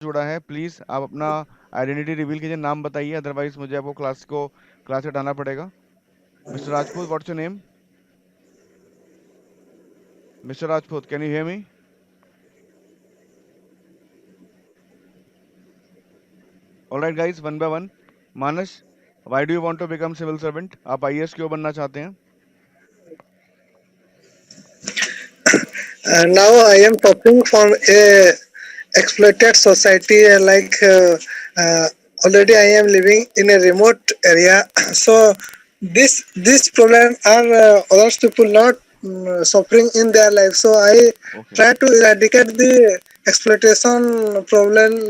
जुड़ा है, प्लीज आप अपना आइडेंटिटी रिवील कीजिए, नाम बताइए, अदरवाइज मुझे आपको क्लास से हटाना पड़ेगा। Mister Rajput, what's your name? Mister Rajput, can you hear me? Alright guys, one by one. Manas, why do you want to become civil servant? आप आईएएस क्यों बनना चाहते हैं? Now I am talking from a exploited society. Uh, Already I am living in a remote area, so this problem are other people not suffering in their life. So I okay, try to eradicate the exploitation problem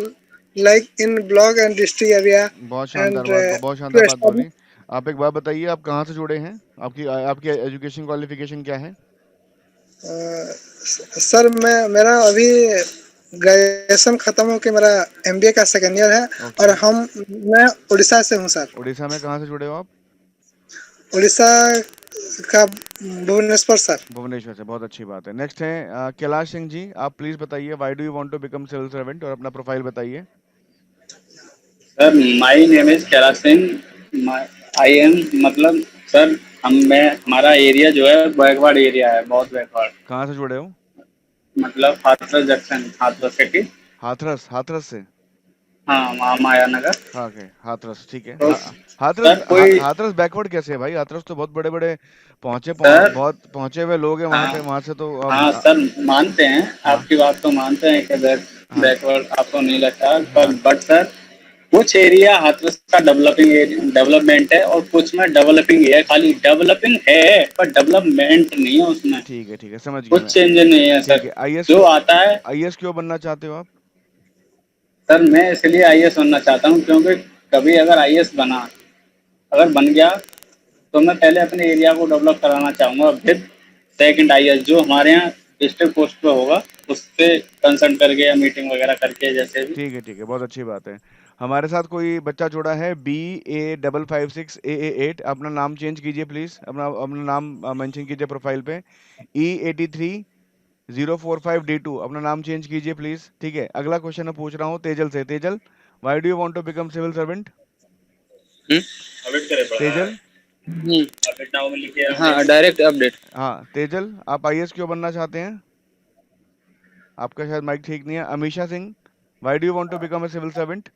like in block and district area बहुत शानदार and बात, बहुत शानदार to बात establish. बोली। आप एक बात बताइए, आप कहाँ से जुड़े हैं? आपकी आपकी एजुकेशन क्वालिफिकेशन क्या है? सर मेरा अभी ग्रेजुएशन खत्म होके मेरा एमबीए का सेकेंड ईयर है और ओके। मैं उड़ीसा से हूँ सर। उड़ीसा में कहाँ से जुड़े हो आप? उड़ीसा का भुवनेश्वर सर। भुवनेश्वर से, बहुत अच्छी बात है। नेक्स्ट है कैलाश सिंह जी, आप प्लीज बताइए why do you want to become civil servant, और अपना प्रोफाइल बताइए। Sir my name is Kailash Singh. I am मतलब सर हमारा एरिया जो है बैकवर्ड एरिया है, बहुत बैकवर्ड। कहाँ से जुड़े हो? मतलब हाथरस जंक्शन, हाथरस सिटी। हाथरस, हाथरस से? हाँ, वहाँ माया नगर। हाँ, ओके, हाथरस, ठीक है। तो हाथरस, सर कोई हाथरस बैकवर्ड कैसे है भाई? हाथरस तो बहुत बड़े बड़े सर बहुत पहुंचे हुए लोग हैं वहाँ हाँ पे, वहाँ से तो हाँ सर, मानते हैं हाँ आपकी बात, तो मानते हैं कि हाँ बैकवर्ड आपको नहीं लगता, पर हाँ। बट सर कुछ एरिया हाथरस का डेवलपमेंट है और कुछ में डेवलपिंग है, खाली डेवलपिंग है पर डेवलपमेंट नहीं है उसमें। ठीक है, समझ गया मैं। कुछ चेंज नहीं है ठीक सर। है, आईएएस जो क्यों, आता है आईएएस क्यों बनना चाहते हो आप? सर, मैं इसलिए आईएएस बनना चाहता हूँ क्योंकि कभी अगर आईएएस अगर बन गया तो मैं पहले अपने एरिया को डेवलप कराना चाहूंगा, फिर सेकंड आईएएस जो हमारे यहाँ डिस्ट्रिक्ट पोस्ट पे होगा उससे कंसल्ट करके या मीटिंग वगैरह करके जैसे भी। ठीक है, बहुत अच्छी बात है। हमारे साथ कोई बच्चा जुड़ा है, BA 556AA8, अपना नाम चेंज कीजिए प्लीज, अपना अपना नाम मेंशन कीजिए प्रोफाइल पे। E83 045D2, अपना नाम चेंज कीजिए प्लीज, ठीक है। अगला क्वेश्चन मैं पूछ रहा हूँ तेजल से। Tejal, why do you want to become civil servant? Update करे पड़ा है। तेजल, अपडेट नाउ में लिखे हैं। हाँ, डायरेक्ट अपडेट। हाँ तेजल, आप आईएएस क्यों बनना चाहते हैं? आपका शायद माइक ठीक नहीं है। Amisha Singh, why do you want to become a civil servant?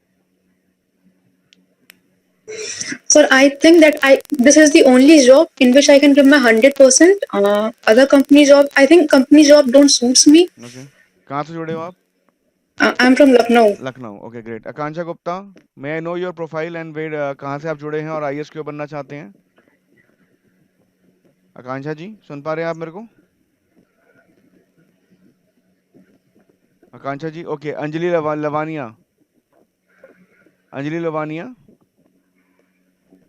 Sir, I think that I this is the only job in which I can give my 100%. Other company job, I think company job don't suits me. Okay, कहाँ से जुड़े हो आप? I'm from Lucknow. Lucknow, okay great. Akanksha Gupta, may I know your profile and wait, कहाँ से आप जुड़े हैं और आईएएस क्यों बनना चाहते हैं? आकांक्षा जी, सुन पा रहे हैं आप मेरे को? Akanksha ji, okay. Lavania, Anjali Lavania,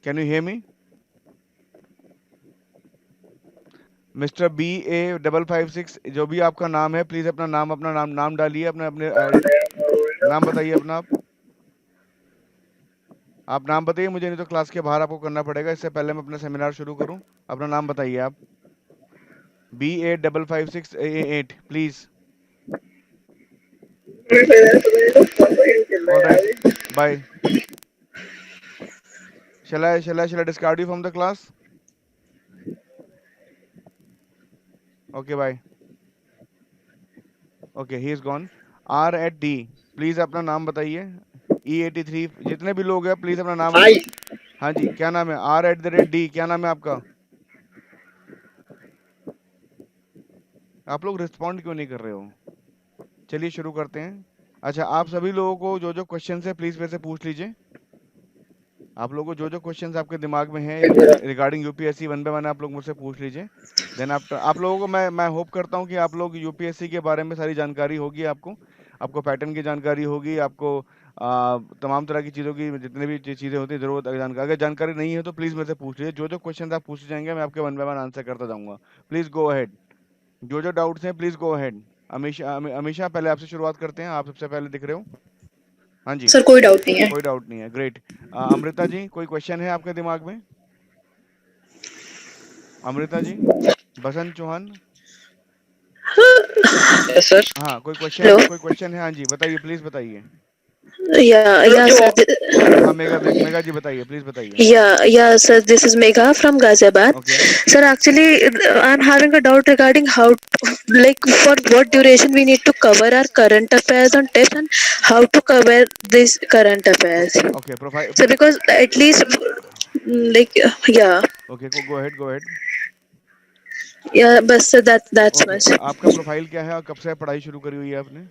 can you hear me? Mister BA 556, जो भी आपका नाम है, प्लीज अपना नाम डालिए, अपने अपने नाम बताइए अपना आप नाम बताइए मुझे, नहीं तो क्लास के बाहर आपको करना पड़ेगा। इससे पहले मैं अपना सेमिनार शुरू करूं, अपना नाम बताइए आप। BA 556AA8, please. All right, bye. Shall I discard you from the class? Okay, bye. Okay, he is gone. R@D, please अपना नाम बताइए। E83, जितने भी लोग हैं प्लीज अपना नाम हाय। हाँ जी, क्या नाम है? R@D, क्या नाम है आपका? आप लोग रिस्पॉन्ड क्यों नहीं कर रहे हो? चलिए शुरू करते हैं। अच्छा, आप सभी लोगों को जो जो क्वेश्चन है प्लीज मेरे से पूछ लीजिए। आप लोगों को जो जो क्वेश्चंस आपके दिमाग में हैं regarding UPSC, one by one आप लोग मुझसे पूछ लीजिए। देन आफ्टर आप लोगों को मैं होप करता हूँ कि आप लोग यूपीएससी के बारे में सारी जानकारी होगी आपको। आपको पैटर्न की जानकारी होगी, आपको तमाम तरह की चीज़ों की जितनी भी चीज़ें होती है ज़रूरत जानकारी, अगर जानकारी नहीं है तो प्लीज़ मेरे से पूछ लीजिए। जो जो क्वेश्चन आप पूछे जाएंगे मैं आपके वन बाय वन आंसर करता जाऊँगा। प्लीज़ गो अहेड, जो जो डाउट्स हैं प्लीज़ गो अहेड। अमीशा, पहले आपसे शुरुआत करते हैं, आप सबसे पहले दिख रहे हो। हाँ जी, सर कोई डाउट नहीं है। कोई डाउट नहीं है, ग्रेट। अमृता जी, कोई क्वेश्चन है आपके दिमाग में? अमृता जी, बसंत चौहान, यस सर। हाँ कोई हेलो। क्वेश्चन है? हाँ जी बताइए, प्लीज बताइए। Yeah, sir. हाँ मेगा मेगा जी बताइए, प्लीज बताइए। Yeah, sir. This is Megha from Ghaziabad. Okay Sir, actually, I'm having a doubt regarding how, like, for what duration we need to cover our current affairs on tips and how to cover these current affairs. Okay profile So, because at least, like, yeah, okay go ahead go ahead. yeah, but sir, that's okay much. आपका profile क्या है और कब से पढ़ाई शुरू करी हुई है आपने?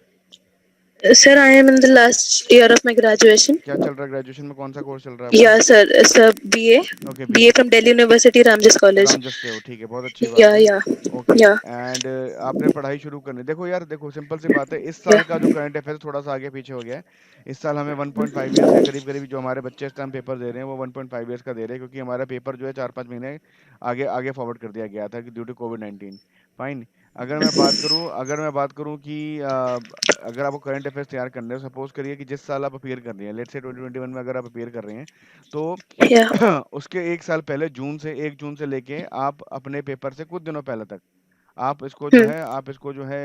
Sir, I am in the last year of my graduation. क्या चल रहा है ग्रेजुएशन में, कौन सा कोर्स चल रहा है आपका? Yeah, sir. Sir, BA, okay BA from Delhi University, Ramjas College. Ramjas से हो, ठीक है, बहुत अच्छी बात Yeah, है। yeah, ओके yeah, एंड आपने पढ़ाई शुरू करनी, देखो यार देखो सिंपल सी बात है, इस yeah. साल का जो करंट अफेयर थोड़ा सा आगे पीछे हो गया है। इस साल हमें 1.5 ईयर्स के करीब करीब जो हमारे बच्चे इस टाइम पेपर दे रहे हैं वो 1.5 ईयर्स का दे रहे हैं, क्योंकि हमारा पेपर जो है 4-5 महीने आगे आगे फॉरवर्ड कर दिया गया था ड्यू टू कोविड-19। फाइन। अगर मैं बात करूं कि अगर आपको करंट अफेयर्स तैयार करने हैं, सपोज करिए कि जिस साल आप अपीयर कर रहे हैं, लेट्स से 2021 में अगर आप अपीयर कर रहे हैं तो Yeah. उसके 1 साल पहले 1 जून से लेके आप अपने पेपर से कुछ दिनों पहले तक Hmm. आप इसको जो है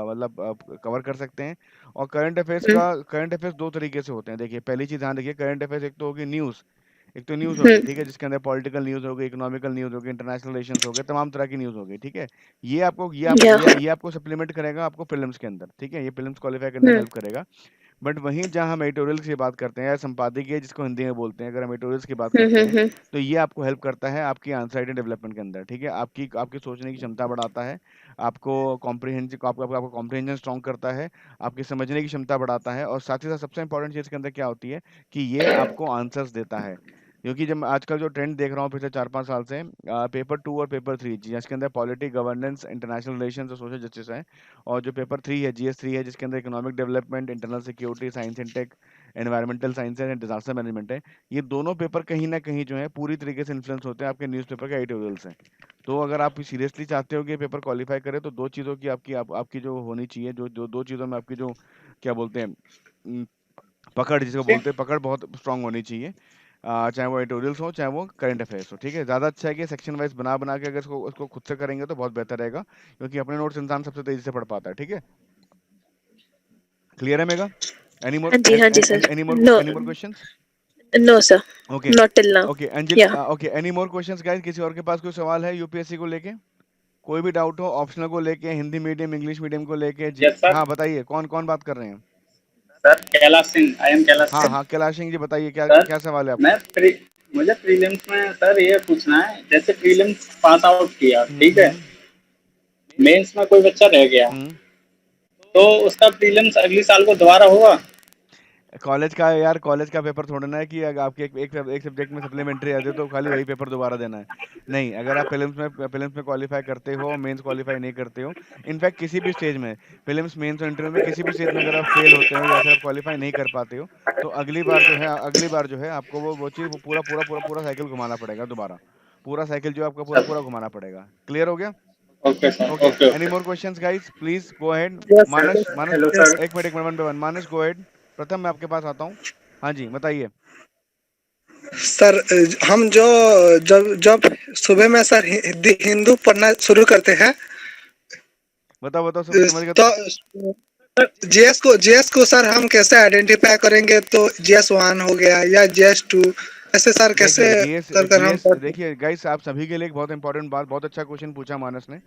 मतलब कवर कर सकते हैं। और Hmm. करंट अफेयर्स 2 तरीके से होते हैं। देखिए पहली चीज़ ध्यान रखिए, करंट अफेयर्स एक तो होगी न्यूज़, एक तो न्यूज़ होगी, Hmm. ठीक है, जिसके अंदर पॉलिटिकल न्यूज़ हो गई, इकोनॉमिकल न्यूज़ हो गई, इंटरनेशनल रिलेशंस हो गए, तमाम तरह की न्यूज़ हो गई, ठीक है। Yeah. ये आपको सप्लीमेंट करेगा आपको प्रीलिम्स के अंदर, ठीक है, ये प्रीलिम्स क्वालीफाई करने में Hmm. हेल्प करेगा। बट वहीं जहाँ हम एडिटोरियल्स की बात करते हैं या संपादकीय जिसको हिंदी में बोलते हैं, अगर हम एडिटोरियल्स की बात Hmm. करते Hmm. हैं Hmm. तो ये आपको हेल्प करता है आपकी आंसर राइटिंग डेवलपमेंट के अंदर, ठीक है, आपकी आपकी सोचने की क्षमता बढ़ाता है, आपको कॉम्प्रिहेंशन आपको कॉम्प्रिहेंशन स्ट्रॉन्ग करता है, आपकी समझने की क्षमता बढ़ाता है, और साथ ही साथ सबसे इंपॉर्टेंट चीज़ के अंदर क्या होती है कि ये आपको आंसर्स देता है। क्योंकि जब मैं आजकल जो ट्रेंड देख रहा हूँ पिछले 4-5 साल से, पेपर 2 और पेपर 3 जिसके अंदर पॉलिटी, गवर्नेंस, इंटरनेशनल रिलेशंस और सोशल जस्टिस है, और जो पेपर 3 है GS3 है जिसके अंदर economic development, internal security, science and tech, environmental sciences and disaster management है, ये दोनों पेपर कहीं ना कहीं जो है पूरी तरीके से इन्फ्लुएंस होते हैं आपके न्यूज़पेपर के एडिटोरियल से। तो अगर आप सीरियसली चाहते हो कि ये पेपर क्वालिफाई करे तो दो चीज़ों की आपकी जो होनी चाहिए, जो जो दो चीज़ों में आपकी जो क्या बोलते हैं उम, पकड़ जिसको बोलते हैं, पकड़ बहुत स्ट्रांग होनी चाहिए। चाहे वो एडिटोरियल्स हो चाहे वो करंट अफेयर्स हो, ठीक है। ज़्यादा अच्छा है कि सेक्शन वाइज बना के अगर इसको उसको खुद से करेंगे तो बहुत बेहतर रहेगा, क्योंकि अपने नोट्स इंसान सबसे तेजी से पढ़ पाता है, ठीक है। क्लियर है मेगा? एनी मोर हाँ जी, sir. No, any more questions? no, sir. Okay Not till now. Okay Anjali, Yeah. Okay any more questions guys? किसी और के पास कोई सवाल है यूपीएससी को लेके? कोई भी डाउट हो, ऑप्शनल को लेके, हिंदी मीडियम इंग्लिश मीडियम को लेके जी? Yes sir. हाँ बताइए, कौन कौन बात कर रहे हैं? Sir Kailash Singh, I M Kailash हाँ सिंह। हाँ कैलाश सिंह जी बताइए, क्या सर क्या सवाल है मैं आपका? मुझे प्रीलिम्स में सर ये पूछना है, जैसे प्रीलिम्स पास आउट किया, ठीक है, हम्म मेंस में कोई बच्चा रह गया, हम्म तो उसका प्रीलिम्स अगली साल को दोबारा होगा? कॉलेज का है यार, कॉलेज का पेपर थोड़ा ना है कि अगर आपके एक सब्जेक्ट में सप्लीमेंट्री आ जाए तो खाली वही पेपर दोबारा देना है। नहीं, अगर आप प्रीलिम्स में क्वालिफाई करते हो, मेंस क्वालिफाई नहीं करते हो, इनफैक्ट किसी भी स्टेज में, प्रीलिम्स, मेंस और इंटरव्यू में किसी भी स्टेज में अगर आप फेल होते हो या फिर आप क्वालिफाई नहीं कर पाते हो, तो अगली बार जो है आपको वो चीज़ वो पूरा साइकिल घुमाना पड़ेगा दोबारा। पूरा साइकिल जो है आपका पूरा सर पूरा घुमाना पड़ेगा। क्लियर हो गया? Okay sir, okay, okay any okay. More questions guys? Please go ahead. Yes, Manas yes, Manas hello yes. Sir. एक minute one by one. Manas go ahead. प्रथम मैं आपके पास आता हूँ। हाँ जी बताइए। सर हम जो जब जब सुबह में सर हिंदू पढ़ना शुरू करते हैं बताओ सब समझ गया तो? तो जीएस को सर हम कैसे आइडेंटिफाई करेंगे? तो GS1 हो गया या GS2, ऐसे सर कैसे देखिए जीएस कर हम जीएस पढ़? देखिए गाइस, आप सभी के लिए एक बहुत इंपॉर्टेंट बात, बहुत अच्छा क्वेश्चन पूछा मानस ने,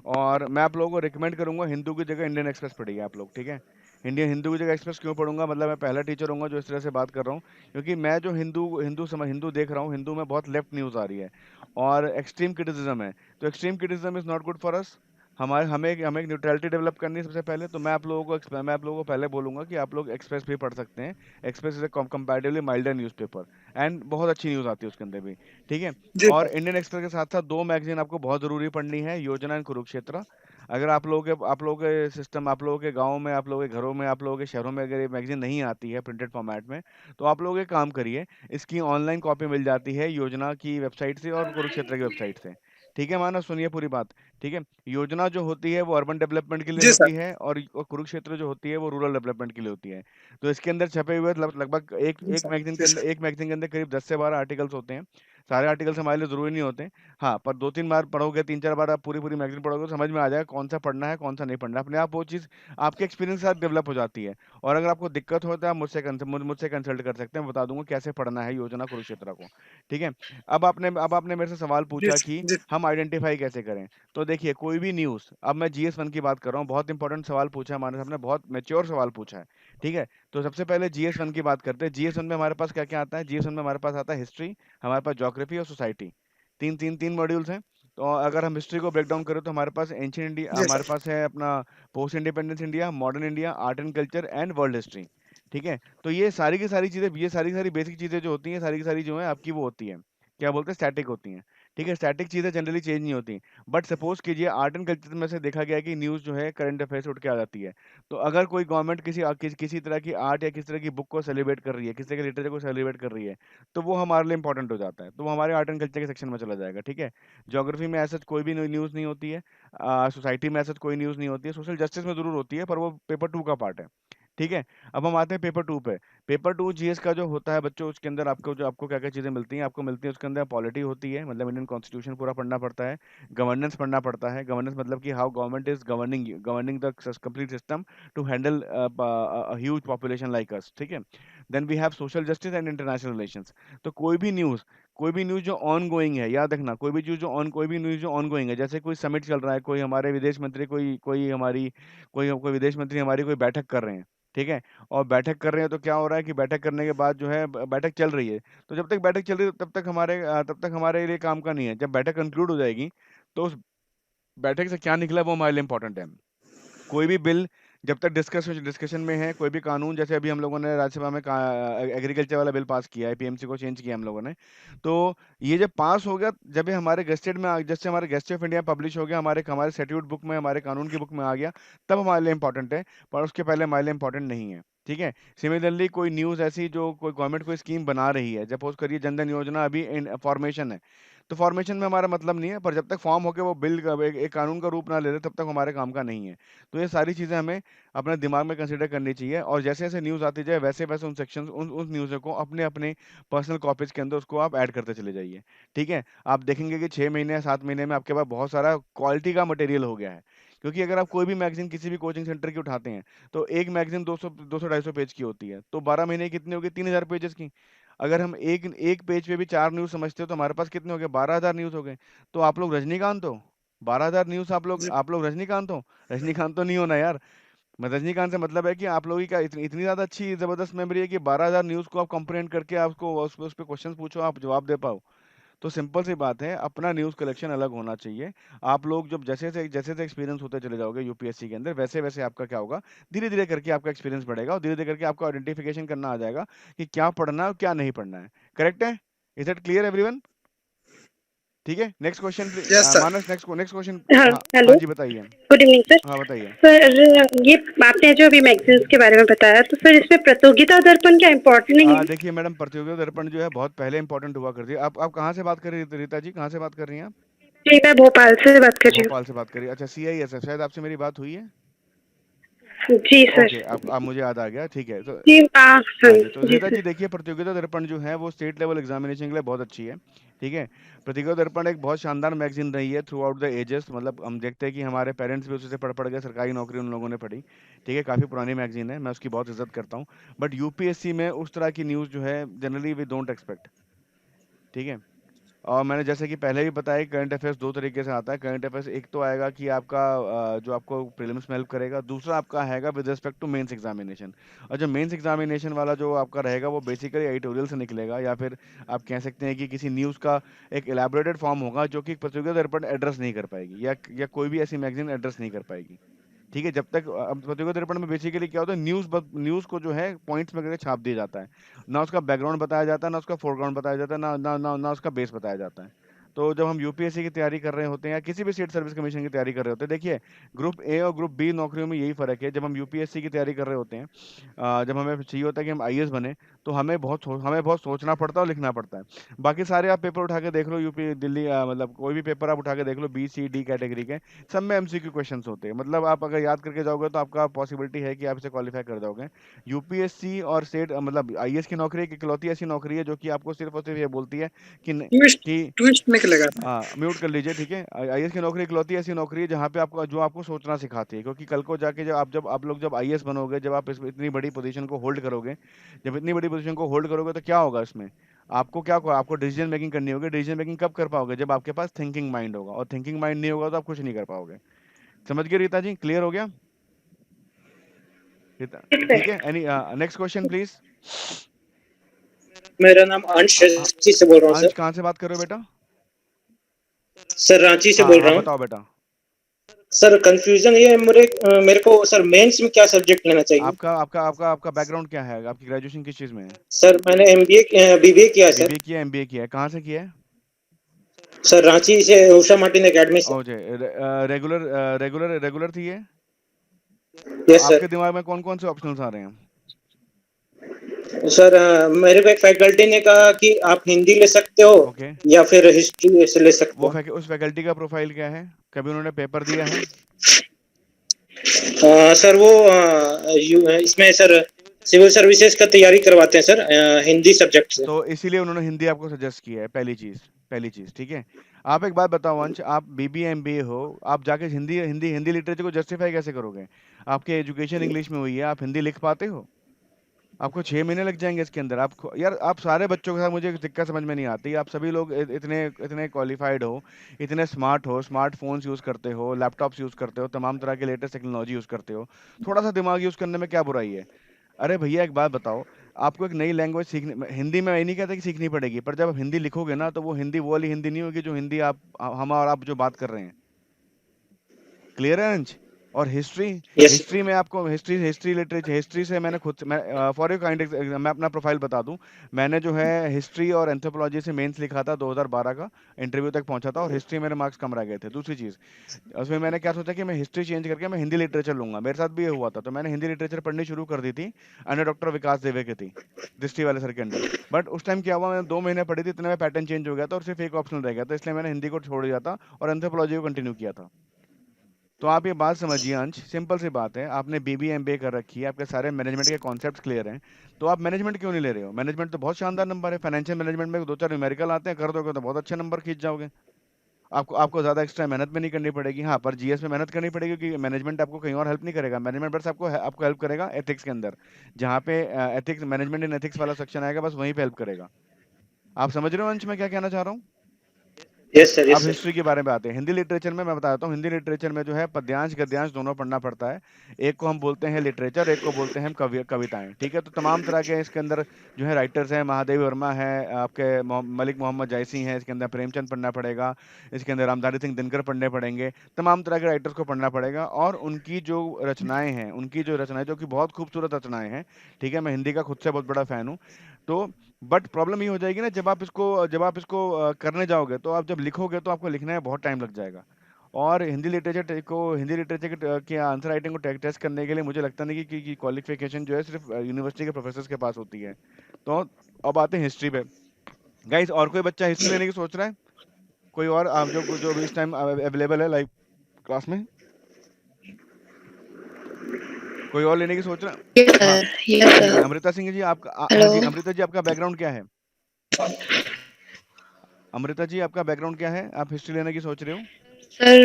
और मैं आप लोगों को रिकमेंड करूंगा हिंदू की जगह इंडियन एक्सप्रेस पढ़िए आप लोग, ठीक है। हिंदू की जगह एक्सप्रेस क्यों पढ़ूंगा, मतलब मैं पहला टीचर हूँ जो इस तरह से बात कर रहा हूँ, क्योंकि मैं जो हिंदू देख रहा हूँ, हिंदू में बहुत लेफ्ट न्यूज़ आ रही है और एक्सट्रीम क्रिटिसिज्म है। तो extreme criticism is not good for us. हमें एक न्यूट्रलिटी डेवलप करनी है सबसे पहले। तो मैं आप लोगों को पहले बोलूंगा कि आप लोग एक्सप्रेस भी पढ़ सकते हैं। Express is a comparatively milder newspaper and बहुत अच्छी न्यूज़ आती है उसके अंदर भी, ठीक है। जी और सर। इंडियन एक्सप्रेस के साथ साथ दो मैगजीन आपको बहुत ज़रूरी पढ़नी है, योजना एंड कुरुक्षेत्र। अगर आप लोगों के सिस्टम, आप लोगों के गाँव में, आप लोगों के घरों में, आप लोगों के शहरों में अगर ये मैगजीन नहीं आती है प्रिंटेड फॉर्मेट में, तो आप लोग एक काम करिए, इसकी ऑनलाइन कॉपी मिल जाती है योजना की वेबसाइट से और कुरुक्षेत्र की वेबसाइट से, ठीक है। माना सुनिए पूरी बात, ठीक है। योजना जो होती है वो अर्बन डेवलपमेंट के लिए जी सर। होती है, और कुरुक्षेत्र जो होती है वो रूरल डेवलपमेंट के लिए होती है। तो इसके अंदर छपे हुए लगभग जी सर। जी सर। एक मैगजीन के अंदर करीब 10 से 12 आर्टिकल्स होते हैं। सारे आर्टिकल्स हमारे लिए ज़रूरी नहीं होते। हाँ, पर 2-3 बार पढ़ोगे, 3-4 बार आप पूरी-पूरी मैगज़ीन पढ़ोगे तो समझ में आ जाएगा कौन-सा पढ़ना है, कौन-सा नहीं पढ़ना है। अपने आप वो चीज़ आपके एक्सपीरियंस के साथ डेवलप हो जाती है। और अगर आपको दिक्कत हो तो आप मुझसे कंसल्ट कर सकते हैं, मैं बता दूँगा कैसे पढ़ना है योजना कुरुक्षेत्र को। ठीक है? अब आपने मेरे से सवाल पूछा Yes, कि yes, हम आइडेंटिफ़ाई कैसे करें? तो देखिए, कोई भी न्यूज़, अब मैं जीएस 1 की बात कर रहा हूँ, बहुत इंपॉर्टेंट सवाल पूछा है मानस आपने, बहुत मैच्योर सवाल पूछा है। ठीक है? तो सबसे पहले जीएस 1 की बात करते हैं। जीएस 1 में हमारे पास क्या-क्या आता है? जीएस 1 में हमारे पास आता है हिस्ट्री, हमारे पास ज्योग्राफी और सोसाइटी। 3 मॉड्यूल्स हैं। तो अगर हम हिस्ट्री को ब्रेक डाउन करें तो हमारे पास एंशिएंट इंडिया, yes, हमारे sir. पास है अपना post independence India, modern India, art and culture and world history. ठीक है? तो ये सारी की सारी चीज़ें, ये सारी की सारी बेसिक चीज़ें जो होती हैं, सारी की सारी जो हैं आपकी वो होती हैं, क्या बोलते हैं, स्टैटिक होती हैं। ठीक है? स्टैटिक चीज़ें जनरली चेंज नहीं होती। बट सपोज़ कीजिए आर्ट एंड कल्चर में से देखा गया है कि न्यूज़ जो है करंट अफेयर से उठ के आ जाती है। तो अगर कोई गवर्नमेंट किसी तरह की आर्ट या किसी तरह की बुक को सेलिब्रेट कर रही है, किसी तरह के लिटरेचर को सेलिब्रेट कर रही है, तो वो हमारे लिए इंपॉर्टेंट हो जाता है। तो वो हमारे आर्ट एंड कल्चर के सेक्शन में चला जाएगा। ठीक है? ज्योग्राफी में ऐसा कोई भी न्यूज़ नहीं होती है। सोसाइटी में ऐसा कोई न्यूज़ नहीं होती है। सोशल जस्टिस में ज़रूर होती है, पर वो पेपर 2 का पार्ट है। ठीक है? अब हम आते हैं पेपर 2 पे। पेपर 2 जीएस का जो होता है बच्चों, उसके अंदर आपको क्या-क्या चीज़ें मिलती हैं, आपको मिलती है उसके अंदर पॉलिटी होती है, मतलब इंडियन कॉन्स्टिट्यूशन पूरा पढ़ना पड़ता है। गवर्नेंस पढ़ना पड़ता है। गवर्नेंस मतलब कि how government is governing the complete system to handle a huge population like us. ठीक है? Then we have social justice and international relations. तो कोई भी न्यूज़ जो ऑनगोइंग है, याद रखना, कोई भी न्यूज़ जो ऑनगोइंग है, जैसे कोई समिट चल रहा है, कोई हमारे विदेश मंत्री कोई विदेश मंत्री हमारी कोई बैठक कर रहे हैं। ठीक है? और बैठक कर रहे हैं तो क्या हो रहा है कि बैठक करने के बाद जो है बैठक चल रही है। तो जब तक बैठक चल रही है तब तक हमारे लिए काम का नहीं है। जब बैठक कंक्लूड हो जाएगी तो उस बैठक से क्या निकला वो हमारे लिए इम्पोर्टेंट है। कोई भी बिल जब तक डिस्कशन में है, कोई भी कानून, जैसे अभी हम लोगों ने राज्यसभा में एग्रीकल्चर वाला बिल पास किया है, पीएमसी को चेंज किया हम लोगों ने। तो ये जब पास हो गया, जब ये हमारे गेस्टेड में जैसे हमारे गेस्ट ऑफ इंडिया पब्लिश हो गया, हमारे हमारे शेड्यूल्ड बुक में, हमारे कानून की बुक में आ गया, तब हमारे लिए इंपॉर्टेंट है, पर उसके पहले हमारे लिए इंपॉर्टेंट नहीं है। ठीक है? सिमिलरली कोई न्यूज़ ऐसी जो कोई गवर्नमेंट कोई स्कीम बना रही है, सपोज करिए जनधन योजना अभी इन फॉर्मेशन है, तो फॉर्मेशन में हमारा मतलब नहीं है, पर जब तक फॉर्म होके वो बिल एक कानून का रूप ना ले ले तब तक हमारे काम का नहीं है। तो ये सारी चीज़ें हमें अपने दिमाग में कंसीडर करनी चाहिए, और जैसे-जैसे न्यूज़ आती जाए वैसे-वैसे उन सेक्शंस उन न्यूज़ों को अपने-अपने पर्सनल कॉपीज़ के अंदर उसको आप ऐड करते चले जाइए। ठीक है? आप देखेंगे कि 6 महीने या 7 महीने में आपके पास बहुत सारा क्वालिटी का मटेरियल हो गया है। क्योंकि अगर आप कोई भी मैगज़ीन किसी भी कोचिंग सेंटर की उठाते हैं, तो एक मैगज़ीन 200 250 पेज की होती है। तो 12 महीने कितनी होगी? 3000 पेजेज़ की। अगर हम एक एक पेज पे भी 4 न्यूज़ समझते हो तो हमारे पास कितने हो गए? 12,000 न्यूज़ हो गए। तो आप लोग रजनीकांत हो? 12,000 न्यूज़ Yes, आप लोग रजनीकांत हो? रजनीकांत तो नहीं हो ना यार। मैं रजनीकांत से मतलब है कि आप लोगों की क्या इतनी इतनी ज़्यादा अच्छी ज़बरदस्त मेमोरी है कि 12,000 न्यूज़ को आप कंप्रीहेंड करके आप उसको उस पे क्वेश्चन पूछो, आप जवाब दे पाओ। तो सिंपल सी बात है, अपना न्यूज़ कलेक्शन अलग होना चाहिए। आप लोग जब जैसे-जैसे एक्सपीरियंस होते चले जाओगे यूपीएससी के अंदर, वैसे-वैसे आपका क्या होगा, धीरे-धीरे करके आपका एक्सपीरियंस बढ़ेगा और धीरे-धीरे करके आपको आइडेंटिफिकेशन करना आ जाएगा कि क्या पढ़ना है और क्या नहीं पढ़ना है। करेक्ट है? Is it clear everyone? ठीक है? Next question yes, sir. मानस, नेक्स्ट क्वेश्चन। हाँ हाँ, हाँ हेलो जी बताइए। Good evening sir. हाँ, बताइए। सर ये आपने जो अभी मैगजीन्स के बारे में बताया तो सर इसमें प्रतियोगिता दर्पण क्या इम्पोर्टेंट नहीं है? देखिए मैडम, प्रतियोगिता दर्पण जो है बहुत पहले इंपॉर्टेंट हुआ करती है। आप कहाँ से बात कर रही हैं रीता जी? कहाँ से बात कर रही हैं आप? जी मैं भोपाल से बात कर रही भोपाल से बात कर रही हैं। अच्छा, सीआईएसएफ, शायद आपसे मेरी बात हुई है? हूँ। जी सर। ओके, आप मुझे याद आ गया, ठीक है। तो जी हाँ हाँ जी, तो जी रीता जी सर। देखिए, प्रतियोगिता दर्पण जो है वो स्टेट लेवल एग्जामिनेशन के लिए बहुत अच्छी है। ठीक है? प्रतियोगिता दर्पण एक बहुत शानदार मैगजीन रही है थ्रू आउट द एजेस, मतलब हम देखते हैं कि हमारे पेरेंट्स भी उसी से पढ़ के सरकारी नौकरी उन लोगों ने पढ़ी। ठीक है? काफ़ी पुरानी मैगजीन है, मैं उसकी बहुत इज्जत करता हूँ। बट यूपीएससी में उस तरह की न्यूज़ जो है जनरली वी डोंट एक्सपेक्ट। ठीक है? और मैंने जैसे कि पहले भी बताया, करंट अफेयर्स 2 तरीके से आता है। करंट अफेयर्स एक तो आएगा कि आपका जो आपको प्रीलिम्स में हेल्प करेगा, दूसरा आपका आएगा with respect to mains examination. और जो मेंस एग्जामिनेशन वाला जो आपका रहेगा वो बेसिकली एडिटोरियल से निकलेगा, या फिर आप कह सकते हैं कि किसी न्यूज़ का एक इलैबोरेटेड फॉर्म होगा जो कि प्रतियोगिता दर्पण एड्रेस नहीं कर पाएगी, या कोई भी ऐसी मैगजीन एड्रेस नहीं कर पाएगी। ठीक है? जब तक अब प्रतियोगिता दर्पण में बेसिकली क्या होता है, न्यूज़ को जो है पॉइंट्स में करके छाप दिया जाता है। ना उसका बैकग्राउंड बताया जाता है, ना उसका फोरग्राउंड बताया जाता है, ना उसका बेस बताया जाता है। तो जब हम यूपीएससी की तैयारी कर रहे होते हैं या किसी भी स्टेट सर्विस कमीशन की तैयारी कर रहे होते हैं, देखिए ग्रुप ए और ग्रुप बी नौकरियों में यही फ़र्क है। जब हम यूपीएससी की तैयारी कर रहे होते हैं, जब हमें चाहिए होता है कि हम आईएएस बने, तो हमें बहुत सोचना पड़ता है और लिखना पड़ता है। बाकी सारे आप पेपर उठा के देख लो, यूपी दिल्ली मतलब कोई भी पेपर आप उठा के देख लो, बी सी डी कैटेगरी के, सब में एमसीक्यू क्वेश्चंस होते हैं। मतलब आप अगर याद करके जाओगे तो आपका पॉसिबिलिटी है कि आप इसे क्वालिफाई कर जाओगे। यूपीएससी और स्टेट मतलब आईएएस की नौकरी एक इकलौती ऐसी नौकरी है जो कि आपको सिर्फ और सिर्फ ये बोलती है कि ट्विस्ट कि ट्विस्ट निकलेगा। म्यूट कर लीजिए, ठीक है। आईएएस की नौकरी इकलौती ऐसी नौकरी है जहाँ पे आपको जो आपको सोचना सिखाती है, क्योंकि कल को जाके जब आप लोग जब आईएएस बनोगे, जब आप इतनी बड़ी पोजीशन को होल्ड करोगे, जब इतनी बड़ी पोजीशन को होल्ड करोगे तो क्या होगा इसमें, आपको डिसीजन मेकिंग करनी होगी। डिसीजन मेकिंग कब कर पाओगे, जब आपके पास थिंकिंग माइंड होगा, और थिंकिंग माइंड नहीं होगा तो आप कुछ नहीं कर पाओगे। समझ गए रीता जी, क्लियर हो गया रीता? Yes, sir. ठीक है, एनी नेक्स्ट क्वेश्चन प्लीज। मेरा नाम अंश रांची से बोल रहा हूँ अंश सर। कहाँ से बात कर रहे हो बेटा? सर रांची से हाँ बोल हाँ रहा हूँ बताओ बेटा। सर। कंफ्यूजन ये है मेरे को सर मेंस में क्या सब्जेक्ट लेना चाहिए? आपका बैकग्राउंड क्या है? आपकी ग्रेजुएशन किस चीज़ में है? सर मैंने एमबीए बीबीए किया है सर। बीबीए किया, एमबीए किया है, कहाँ से किया है? सर रांची से उषा मार्टिन एकेडमी से। ओके, रेगुलर थी ये? तो यस आपके सर। दिमाग में कौन कौन से ऑप्शंस आ रहे हैं? सर मेरे को एक फैकल्टी ने कहा कि आप हिंदी ले सकते हो ओके, या फिर हिस्ट्री से ले सकते हो। उस फैकल्टी का प्रोफाइल क्या है? कभी उन्होंने पेपर दिया है? सर वो इसमें सर सिविल सर्विसेज का तैयारी करवाते हैं सर हिंदी सब्जेक्ट से। तो इसीलिए उन्होंने हिंदी आपको सजेस्ट किया है, पहली चीज़, ठीक है। आप एक बात बताओ अंश, आप बीबीए एमबीए हो, आप जाके हिंदी लिटरेचर को जस्टिफाई कैसे करोगे? आपकी एजुकेशन इंग्लिश में हुई है, आप हिंदी लिख पाते हो? आपको 6 महीने लग जाएंगे इसके अंदर। यार आप सारे बच्चों के साथ मुझे एक दिक्कत समझ में नहीं आती। आप सभी लोग इतने इतने क्वालिफाइड हो, इतने स्मार्ट हो, स्मार्टफोन्स यूज़ करते हो, लैपटॉप्स यूज़ करते हो, तमाम तरह के लेटेस्ट टेक्नोलॉजी यूज़ करते हो, थोड़ा सा दिमाग यूज़ करने में क्या बुराई है? अरे भैया एक बात बताओ, आपको एक नई लैंग्वेज सीखने, हिंदी में मैं नहीं कहता कि सीखनी पड़ेगी, पर जब आप हिंदी लिखोगे ना तो वो वाली हिंदी नहीं होगी जो हिंदी हम और आप जो बात कर रहे हैं। क्लियर है अंश? और यस। हिस्ट्री में आपको हिस्ट्री लिटरेचर, हिस्ट्री से मैं फॉर यू काइंड मैं अपना प्रोफाइल बता दूं, मैंने जो है हिस्ट्री और एंथ्रोपोलॉजी से मेंस लिखा था 2012 का, इंटरव्यू तक पहुंचा था, और हिस्ट्री मेरे मार्क्स कम रह गए थे। दूसरी चीज़, उसमें मैंने क्या सोचा कि मैं हिस्ट्री चेंज करके मैं हिंदी लिटरेचर लूंगा, मेरे साथ भी ये हुआ था। तो मैंने हिंदी लिटरेचर पढ़नी शुरू कर दी थी, अंडर डॉक्टर विकास देवे की थी, दृष्टि वाले सर के अंडर। बट उस टाइम क्या हुआ, मैंने 2 महीने पढ़ी थी, इतने में पैटर्न चेंज हो गया था और सिर्फ एक ऑप्शन रह गया था, इसलिए मैंने हिंदी को छोड़ दिया था और एंथ्रोपोलॉजी को कंटिन्यू किया था। तो आप ये बात समझिए अंश, सिंपल सी बात है, आपने बीबीए एमबीए कर रखी है, आपके सारे मैनेजमेंट के कॉन्सेप्ट्स क्लियर हैं, तो आप मैनेजमेंट क्यों नहीं ले रहे हो? मैनेजमेंट तो बहुत शानदार नंबर है, फाइनेंशियल मैनेजमेंट में 2-4 न्यूमेरिकल आते हैं, कर दोगे तो बहुत अच्छे नंबर खींच जाओगे। आपको आपको ज़्यादा एक्स्ट्रा मेहनत भी नहीं करनी पड़ेगी। हाँ, पर जीएस में मेहनत करनी पड़ेगी क्योंकि मैनेजमेंट आपको कहीं और हेल्प नहीं करेगा। मैनेजमेंट बस आपको हेल्प करेगा एथिक्स के अंदर, जहाँ पे एथिक्स, मैनेजमेंट इन एथिक्स वाला सेक्शन आएगा, बस वहीं पे हेल्प करेगा। आप समझ रहे हो अंश मैं क्या कहना चाह रहा हूँ? Yes sir. अब यस सर। हिस्ट्री के बारे में आते हैं। हिंदी लिटरेचर में मैं बताता हूँ, हिंदी लिटरेचर में जो है पद्यांश गद्यांश दोनों पढ़ना पड़ता है। एक को हम बोलते हैं लिटरेचर, एक को बोलते हैं हम कविताएं, ठीक है। तो तमाम तरह के इसके अंदर जो है राइटर्स हैं, महादेवी वर्मा है, आपके मलिक मोहम्मद जायसी हैं, इसके अंदर प्रेमचंद पढ़ना पड़ेगा, इसके अंदर रामधारी सिंह दिनकर पढ़ने पड़ेंगे, तमाम तरह के राइटर्स को पढ़ना पड़ेगा। और उनकी जो रचनाएं हैं, जो कि बहुत खूबसूरत रचनाएं हैं, ठीक है, मैं हिंदी का खुद से बहुत बड़ा फ़ैन हूँ। तो बट प्रॉब्लम ये हो जाएगी ना, जब आप इसको करने जाओगे, तो आप जब लिखोगे तो आपको लिखने में बहुत टाइम लग जाएगा। और हिंदी लिटरेचर के आंसर राइटिंग को टेस्ट करने के लिए मुझे लगता नहीं कि क्वालिफिकेशन जो है सिर्फ यूनिवर्सिटी के प्रोफेसर्स के पास होती है। तो अब आते हैं हिस्ट्री पे। गाइस, और कोई बच्चा हिस्ट्री लेने की सोच रहा है? कोई और आप जो भी इस टाइम अवेलेबल है लाइव क्लास में? कोई और लेने की सोच रहा है? Yes, हाँ sir. Yes, जी, sir. अमृता सिंह जी आपका हाँ Hello. जी, अमृता जी आपका बैकग्राउंड क्या है? अमृता जी आपका बैकग्राउंड क्या है? आप हिस्ट्री लेने की सोच रहे हो? Sir,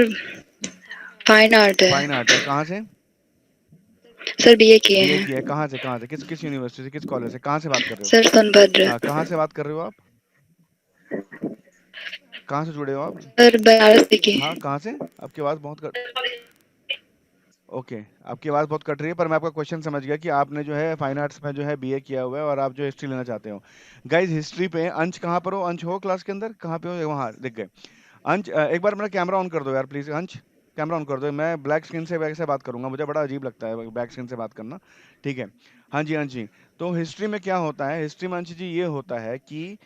fine art है. फाइन आर्ट है, कहाँ से? Sir, BA किए बीए हैं. किया है, कहाँ से किस किस यूनिवर्सिटी से, किस कॉलेज से, कहाँ से बात कर रहे हो? Sir, सोनभद्र. हाँ, कहाँ से बात कर रहे हो आप? कहाँ से जुड़े हो आप? Sir, बनारस से की. हाँ, कहाँ से? आपकी आवाज़ बहुत कट ओके, आपकी आवाज़ बहुत कट रही है, पर मैं आपका क्वेश्चन समझ गया कि आपने जो है फाइन आर्ट्स में जो है बीए किया हुआ है और आप जो हिस्ट्री लेना चाहते हो। गाइस, हिस्ट्री पे अंश कहाँ पर हो? अंश हो क्लास के अंदर? कहाँ पे हो? वहाँ दिख गए। अंश, एक बार मेरा कैमरा ऑन कर दो यार प्लीज़। अंश, कैमरा ऑन कर दो। मैं ब्लैक स्क्रीन से वैसे बात करूंगा, मुझे बड़ा अजीब लगता है बैक स्क्रीन से बात करना, ठीक है। हाँ जी, हाँ जी। तो हिस्ट्री में क्या होता है? हिस्ट्री में अंश जी ये होता है कि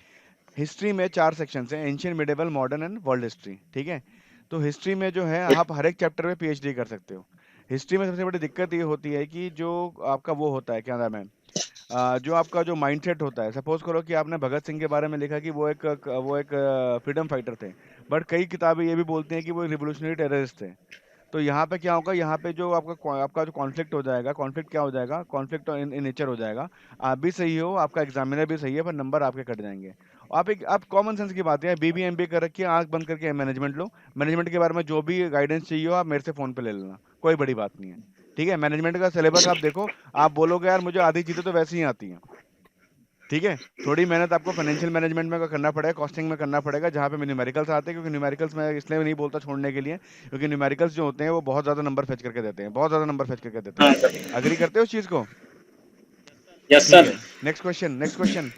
हिस्ट्री में 4 सेक्शंस हैं, ancient, medieval, modern and world history, ठीक है। तो हिस्ट्री में जो है आप हर एक चैप्टर में पीएचडी कर सकते हो। हिस्ट्री में सबसे बड़ी दिक्कत ये होती है कि जो आपका वो होता है, क्या नाम है, जो आपका जो माइंडसेट होता है, सपोज करो कि आपने भगत सिंह के बारे में लिखा कि वो एक फ्रीडम फाइटर थे, बट कई किताबें ये भी बोलती हैं कि वो रिवोल्यूशनरी टेररिस्ट थे। तो यहाँ पे क्या होगा, यहाँ पे जो आपका जो कॉन्फ्लिक्ट हो जाएगा, कॉन्फ्लिक्ट क्या हो जाएगा, कॉन्फ्लिक्ट इन नेचर हो जाएगा। आप भी सही हो, आपका एग्जामिनर भी सही है, पर नंबर आपके कट जाएंगे। आप कॉमन सेंस की बात है, बीबीएमबी कर रखी है, आंख बंद करके मैनेजमेंट लो, मैनेजमेंट के बारे में जो भी गाइडेंस चाहिए हो आप मेरे से फ़ोन पे ले लेना, कोई बड़ी बात नहीं है, ठीक है। मैनेजमेंट का सिलेबस आप देखो, आप बोलोगे यार मुझे आधी चीज़ें तो वैसे ही आती हैं, ठीक है। थोड़ी मेहनत आपको फाइनेंशियल मैनेजमेंट में करना पड़ेगा, कॉस्टिंग में करना पड़ेगा, जहाँ पे न्यूमेरिकल्स आते हैं, क्योंकि न्यूमेरिकल्स मैं इसलिए नहीं बोलता छोड़ने के लिए, क्योंकि न्यूमेरिकल्स जो होते हैं वो बहुत ज़्यादा नंबर फेच करके देते हैं, बहुत ज़्यादा नंबर फेच करके देते हाँ हैं। सर। अग्री करते हो उस चीज़ को? यस ठीक सर। है, नेक्स्ट क्वेश्चन, नेक्स्ट क्वेश्चन।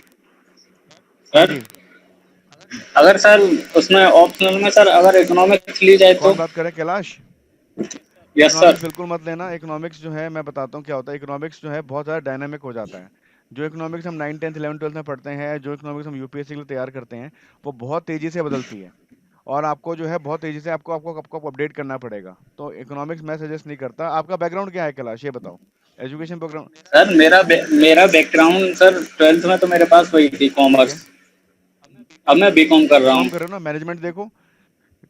हाँ सर जी, अगर सर उसमें ऑप्शनल में सर अगर इकोनॉमिक्स ली जाए तो? कौन बात करे, कैलाश? Yes sir. इकोनॉमिक्स बिल्कुल मत लेना। इकोनॉमिक्स जो है मैं बताता हूँ क्या होता है, इकोनॉमिक्स जो है बहुत ज़्यादा डायनामिक हो जाता है। जो इकोनॉमिक्स हम 9, 10, 11, 12 में पढ़ते हैं, जो इकोनॉमिक्स हम यूपीएससी के लिए तैयार करते हैं, वो बहुत तेज़ी से बदलती है, और आपको जो है बहुत तेज़ी से आपको आपको आपको अपडेट करना पड़ेगा। तो इकोनॉमिक्स मैं सजेस्ट नहीं करता। आपका बैकग्राउंड क्या है कैलाश, ये बताओ, एजुकेशन बैकग्राउंड? सर मेरा बैकग्राउंड सर 12th में तो मेरे पास वही थी, ठीक है, कॉमर्स। अब मैं बीकॉम कर रहा बीकॉम हूँ। कर रहे हो ना, मैनेजमेंट देखो,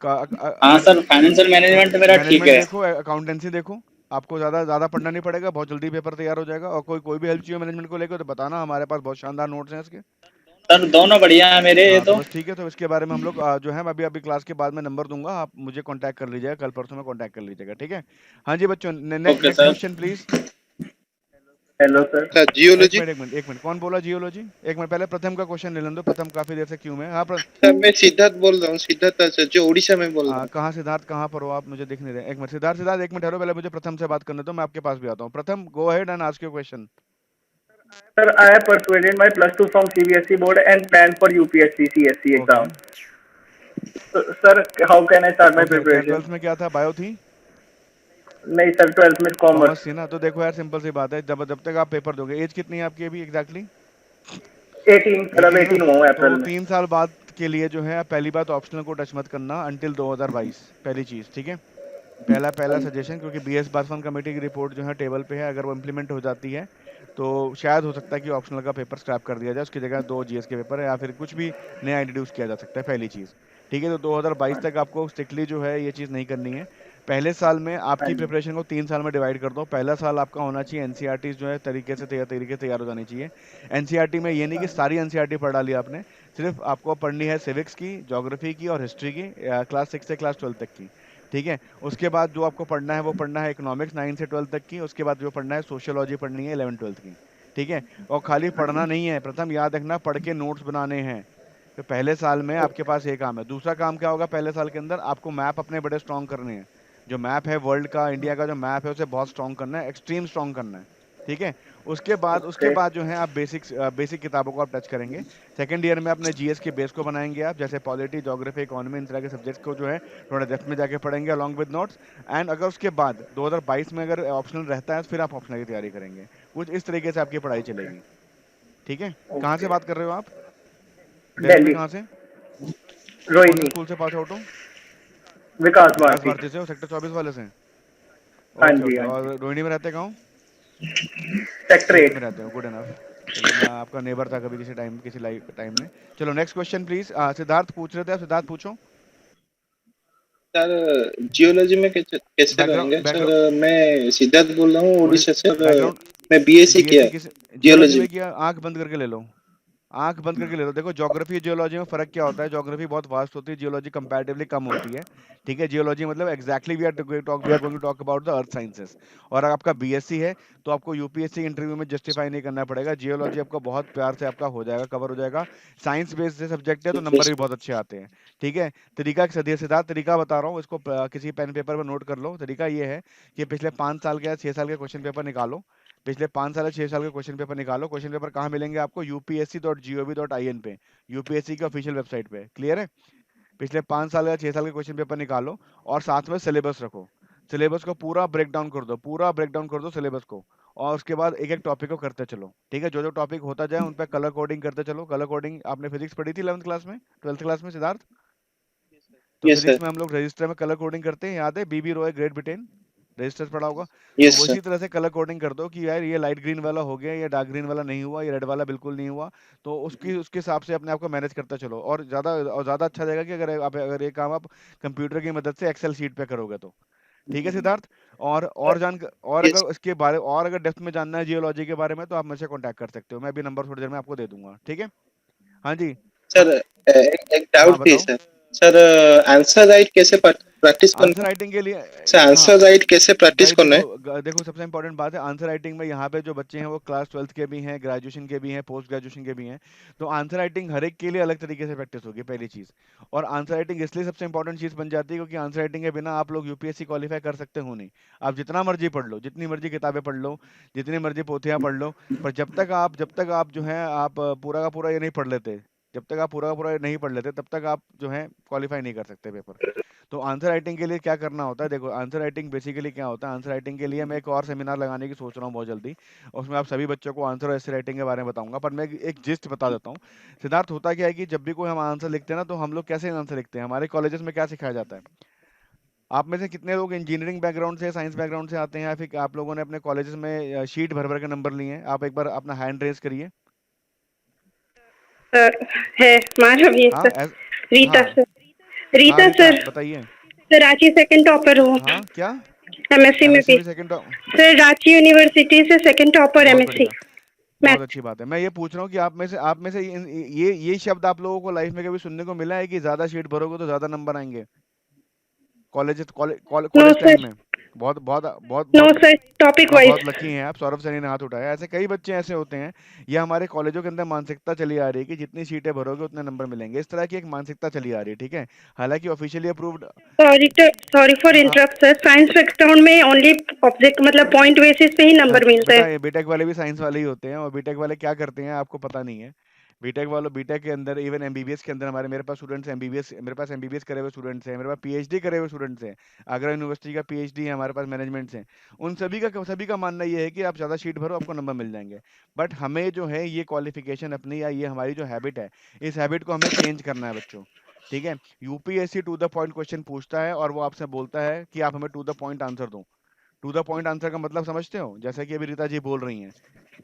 हाँ सर, फाइनेंशियल मैनेजमेंट मेरा ठीक मैनेजमेंट है। देखो, अकाउंटेंसी देखो, आपको ज़्यादा ज़्यादा पढ़ना नहीं पड़ेगा, बहुत जल्दी पेपर तैयार हो जाएगा। और कोई भी हेल्प चाहिए मैनेजमेंट को लेकर तो बताना, हमारे पास बहुत शानदार नोट्स हैं इसके। सर दोनों बढ़िया है मेरे ये हाँ तो तो। बस ठीक है, तो इसके बारे में हम लोग जो है अभी अभी क्लास के बाद में नंबर दूंगा, आप मुझे कांटेक्ट कर लीजिएगा, कल परसों में कांटेक्ट कर लीजिएगा, ठीक है। हाँ जी बच्चों, okay next sir. Question please. Hello sir. Sir एक जियोलॉजी। मिनट, एक मिनट, एक मिनट, कौन बोला जियोलॉजी? एक मिनट, पहले प्रथम का क्वेश्चन ले लें दो, प्रथम काफी देर से क्यों में। हाँ सर मैं सिद्धार्थ बोल रहा हूँ, सिद्धार्थ सर जो उड़ीसा में बोल रहा हूँ। कहाँ सिद्धार्थ, कहाँ पर हो आप, मुझे दिख नहीं रहे। एक मिनट सिद्धार्थ, सिद्धार्थ एक मिनट ठहरो, पहले मुझे प्रथम से बात करने दो, मैं आपके पास भी आता हूँ। प्रथम go ahead and ask your question. Sir, I have persuaded my plus two from CBSE board and planned for UPSC CSC exam. So, sir, how can I start my preparation? 12th में क्या था, bio थी? नहीं sir, 12th में commerce. Commerce थी ना। तो देखो यार, सिंपल सी बात है, जब जब तक आप पेपर दोगे, एज कितनी है आपकी अभी एग्जैक्टली? 18 सर, अब 18 हुआ हूँ अप्रैल तो में। 3 साल बाद के लिए जो है, पहली बात ऑप्शनल को टच मत करना अंटिल 2022, पहली चीज़, ठीक है। पहला सजेशन, क्योंकि बीएस बासवन कमेटी की रिपोर्ट जो है टेबल पे है, अगर वो इम्प्लीमेंट हो जाती है तो शायद हो सकता है कि ऑप्शनल का पेपर स्क्रैप कर दिया जाए, उसकी जगह 2 जीएस के पेपर है, या फिर कुछ भी नया इंट्रोड्यूस किया जा सकता है, पहली चीज़, ठीक है। तो 2022 तक आपको स्ट्रिक्टली जो है ये चीज़ नहीं करनी है। पहले साल में आपकी प्रिपरेशन को 3 साल में डिवाइड कर दो। पहला साल आपका होना चाहिए एनसीईआरटी जो है तरीके से तैयार हो जानी चाहिए। एनसीईआरटी में ये नहीं कि सारी एनसीईआरटी पढ़ डाली आपने, सिर्फ आपको पढ़नी है सिविक्स की, ज्योग्राफी की और हिस्ट्री की, क्लास 6 से क्लास 12 तक की, ठीक है। उसके बाद जो आपको पढ़ना है वो पढ़ना है इकोनॉमिक्स 9 से 12 तक की। उसके बाद जो पढ़ना है सोशियोलॉजी पढ़नी है 11 12 की, ठीक है। और खाली पढ़ना नहीं है, प्रथम याद रखना, पढ़ के नोट्स बनाने हैं। तो पहले साल में आपके पास ये काम है। दूसरा काम क्या होगा, पहले साल के अंदर आपको मैप अपने बड़े स्ट्रॉन्ग करने हैं। जो मैप है वर्ल्ड का, इंडिया का जो मैप है उसे बहुत स्ट्रॉन्ग करना है, एक्सट्रीम स्ट्रॉन्ग करना है, ठीक है। उसके बाद जो है आप बेसिक किताबों को आप टच करेंगे। सेकंड ईयर में अपने जीएस के बेस को बनाएंगे आप, जैसे पॉलिटी, ज्योग्राफी, इकोनॉमी, इन तरह के सब्जेक्ट्स को जो है थोड़ा डेप्थ में जाके पढ़ेंगे अलॉन्ग विद नोट्स। एंड अगर उसके बाद 2022 में अगर ऑप्शनल रहता है तो फिर आप ऑप्शनल की तैयारी करेंगे। कुछ इस तरीके से आपकी पढ़ाई चलेगी, ठीक है। कहाँ से बात कर रहे हो आप? दिल्ली में कहाँ से? कौन रोहिणी। स्कूल से पास आउट हो? विकास विकास भारती। भारती से हो, सेक्टर 24 वाले से? हाँ ओके जी, ओके। हाँ जी। और रोहिणी में रहते कहाँ? सेक्टर 8 8। में रहते हो, गुड इनफ। मैं आपका नेबर था कभी किसी लाइव टाइम में। चलो नेक्स्ट क्वेश्चन प्लीज। सिद्धार्थ पूछ रहे थे आप, सिद्धार्थ पूछो। सर जियोलॉजी में कैसे रहेंगे? सर मैं सिद्धार्थ बोल रहा हूँ उड़ीसा से। बैकग्राउंड मैं बीएससी किया जियोलॉजी में जियोलॉजी। किया, आंख बंद करके ले लो, आंख बंद करके ले लो। देखो ज्योग्राफी जियोलॉजी में फर्क क्या होता है, ज्योग्राफी बहुत वास्ट होती है, जियोलॉजी कंपैरेटिवली कम होती है, ठीक है। जियोलॉजी मतलब exactly we are going to talk about the earth sciences. और अगर आपका बीएससी है तो आपको यूपीएससी इंटरव्यू में जस्टिफाई नहीं करना पड़ेगा, जियोलॉजी आपका बहुत प्यार से आपका हो जाएगा, कवर हो जाएगा। साइंस बेस्ड सब्जेक्ट है तो नंबर भी बहुत अच्छे आते हैं, ठीक है। तरीका सिद्धार्थ, तरीका बता रहा हूँ, इसको किसी पेन पेपर पर नोट कर लो। तरीका ये है कि पिछले 5 साल के या 6 साल के क्वेश्चन पेपर निकालो, पिछले 5 साल या 6 साल के क्वेश्चन पेपर निकालो। क्वेश्चन पेपर कहाँ मिलेंगे आपको? upsc.gov.in पे, यूपीएससी की ऑफिशियल वेबसाइट पे, क्लियर है। पिछले 5 साल या 6 साल के क्वेश्चन पेपर निकालो और साथ में सिलेबस रखो। सिलेबस को पूरा ब्रेक डाउन कर दो, पूरा ब्रेक डाउन कर दो सिलेबस को। और उसके बाद एक एक टॉपिक को करते चलो, ठीक है। जो जो टॉपिक होता जाए उन पर कलर कोडिंग करते चलो। कलर कोडिंग आपने फिजिक्स पढ़ी थी 11th क्लास में, 12th क्लास में सिद्धार्थ? तो यस फिजिक्स सर, में हम लोग रजिस्टर में कलर कोडिंग करते हैं, याद है? बीबी रॉय ग्रेट ब्रिटेन रजिस्टर्स पढ़ा होगा। तो यस वो सर। इसी तरह से कलर कोडिंग कर दो कि यार ये लाइट ग्रीन वाला हो गया, ये डार्क ग्रीन वाला नहीं हुआ, ये रेड वाला बिल्कुल नहीं हुआ। तो उसकी उसके हिसाब से अपने आप को मैनेज करते चलो। और ज़्यादा अच्छा रहेगा कि अगर ये काम आप कंप्यूटर की मदद से एक्सेल शीट पे करोगे तो, ठीक है सिद्धार्थ। और यस अगर इसके बारे और अगर डेप्थ में जानना है जियोलॉजी के बारे में तो आप मुझसे कांटेक्ट कर सकते हो। मैं अभी नंबर थोड़ी देर में आपको दे दूंगा, ठीक है। हाँ जी। हाँ, सर, एक हाँ डाउट थी बताओ। सर। सर, आंसर राइट कैसे प्रैक्टिस आंसर करना है? राइटिंग के लिए सर, हाँ आंसर राइट कैसे प्रैक्टिस भाई करना है? देखो सबसे इंपॉर्टेंट बात है आंसर राइटिंग में। यहाँ पे जो बच्चे हैं वो क्लास 12th के भी हैं, ग्रेजुएशन के भी हैं, पोस्ट ग्रेजुएशन के भी हैं। तो आंसर राइटिंग हर एक के लिए अलग तरीके से प्रैक्टिस होगी, पहली चीज़। और आंसर राइटिंग इसलिए सबसे इंपॉर्टेंट चीज़ बन जाती है क्योंकि आंसर राइटिंग के बिना आप लोग यूपीएससी क्वालिफाई कर सकते हो नहीं। आप जितना मर्जी पढ़ लो, जितनी मर्जी किताबें पढ़ लो, जितनी मर्जी पोथियाँ पढ़ लो, पर जब तक आप जो है आप पूरा का पूरा ये नहीं पढ़ लेते, जब तक आप पूरा का पूरा ये नहीं पढ़ लेते तब तक आप जो है क्वालिफाई नहीं कर सकते पेपर। तो आंसर राइटिंग के लिए क्या करना होता है, देखो आंसर राइटिंग बेसिकली क्या होता है। आंसर राइटिंग के लिए मैं एक और सेमिनार लगाने की सोच रहा हूँ बहुत जल्दी। उसमें आप सभी बच्चों को आंसर और ऐसे राइटिंग के बारे में बताऊंगा, पर मैं एक जिस्ट बता देता हूँ। सिद्धार्थ, होता क्या है कि जब भी कोई हम आंसर लिखते हैं ना, तो हम लोग कैसे आंसर लिखते हैं, हमारे कॉलेजेस में क्या सिखाया जाता है? आप में से कितने लोग इंजीनियरिंग बैकग्राउंड से, साइंस बैकग्राउंड से आते हैं, या फिर आप लोगों ने अपने कॉलेजेस में शीट भर भर के नंबर लिए हैं? आप एक बार अपना हैंड रेज करिए। सर है मानव ये हाँ सर। रीता हाँ सर। हाँ रीता रीता सर। बताइए। सर रांची सेकंड टॉपर हूँ हाँ क्या? एमएससी में एमएससी भी। में सेकंड? सर रांची यूनिवर्सिटी से सेकंड टॉपर बहुत एमएससी बढ़िया, बहुत मैथ। अच्छी बात है। मैं ये पूछ रहा हूँ कि आप में से ये शब्द आप लोगों को लाइफ में कभी सुनने को मिला है कि ज्यादा शीट भरोगे तो ज्यादा नंबर आएंगे college no college time sir. में? बहुत बहुत बहुत नो बहुत सर टॉपिक हाँ, बहुत वाइज। लकी हैं आप। सौरभ सैनी ने हाथ उठाया। ऐसे कई बच्चे ऐसे होते हैं। ये हमारे कॉलेजों के अंदर मानसिकता चली आ रही है कि जितनी सीटें भरोगे उतने नंबर मिलेंगे। इस तरह की एक मानसिकता चली आ रही है, ठीक है। हालांकि officially approved. Sorry for interrupt sir. Science background में ओनली ऑब्जेक्ट मतलब पॉइंट बेसिस पे ही नंबर मिलता बेटा है। ये बीटेक वाले भी साइंस वाले ही होते हैं, और बीटेक वाले क्या करते हैं आपको पता नहीं है। बीटेक के अंदर, इवन एमबीबीएस के अंदर, मेरे पास स्टूडेंट्स एमबीबीएस, मेरे पास एमबीबीएस करे हुए स्टूडेंट्स हैं, मेरे पास पीएचडी करे हुए स्टूडेंट्स हैं। आगरा यूनिवर्सिटी का पीएचडी है हमारे पास, मैनेजमेंट से। उन सभी का मानना ये है कि आप ज़्यादा शीट भरो आपको नंबर मिल जाएंगे। बट हमें जो है ये क्वालिफिकेशन अपनी, या ये हमारी जो हैबिट है, इस हैबिट को हमें चेंज करना है बच्चों, ठीक है। UPSC to the point question पूछता है और वो आपसे बोलता है कि आप हमें टू द पॉइंट आंसर दो। टू द पॉइंट आंसर का मतलब समझते हो? जैसा कि अभी रीता जी बोल रही हैं,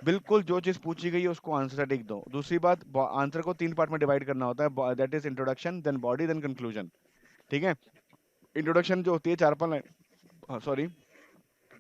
बिल्कुल जो चीज़ पूछी गई है उसको आंसर टिक दो। दूसरी बात, आंसर को 3 पार्ट में डिवाइड करना होता है, that is introduction, then body, then conclusion, ठीक है। इंट्रोडक्शन जो होती है 4-5 लाइन, सॉरी,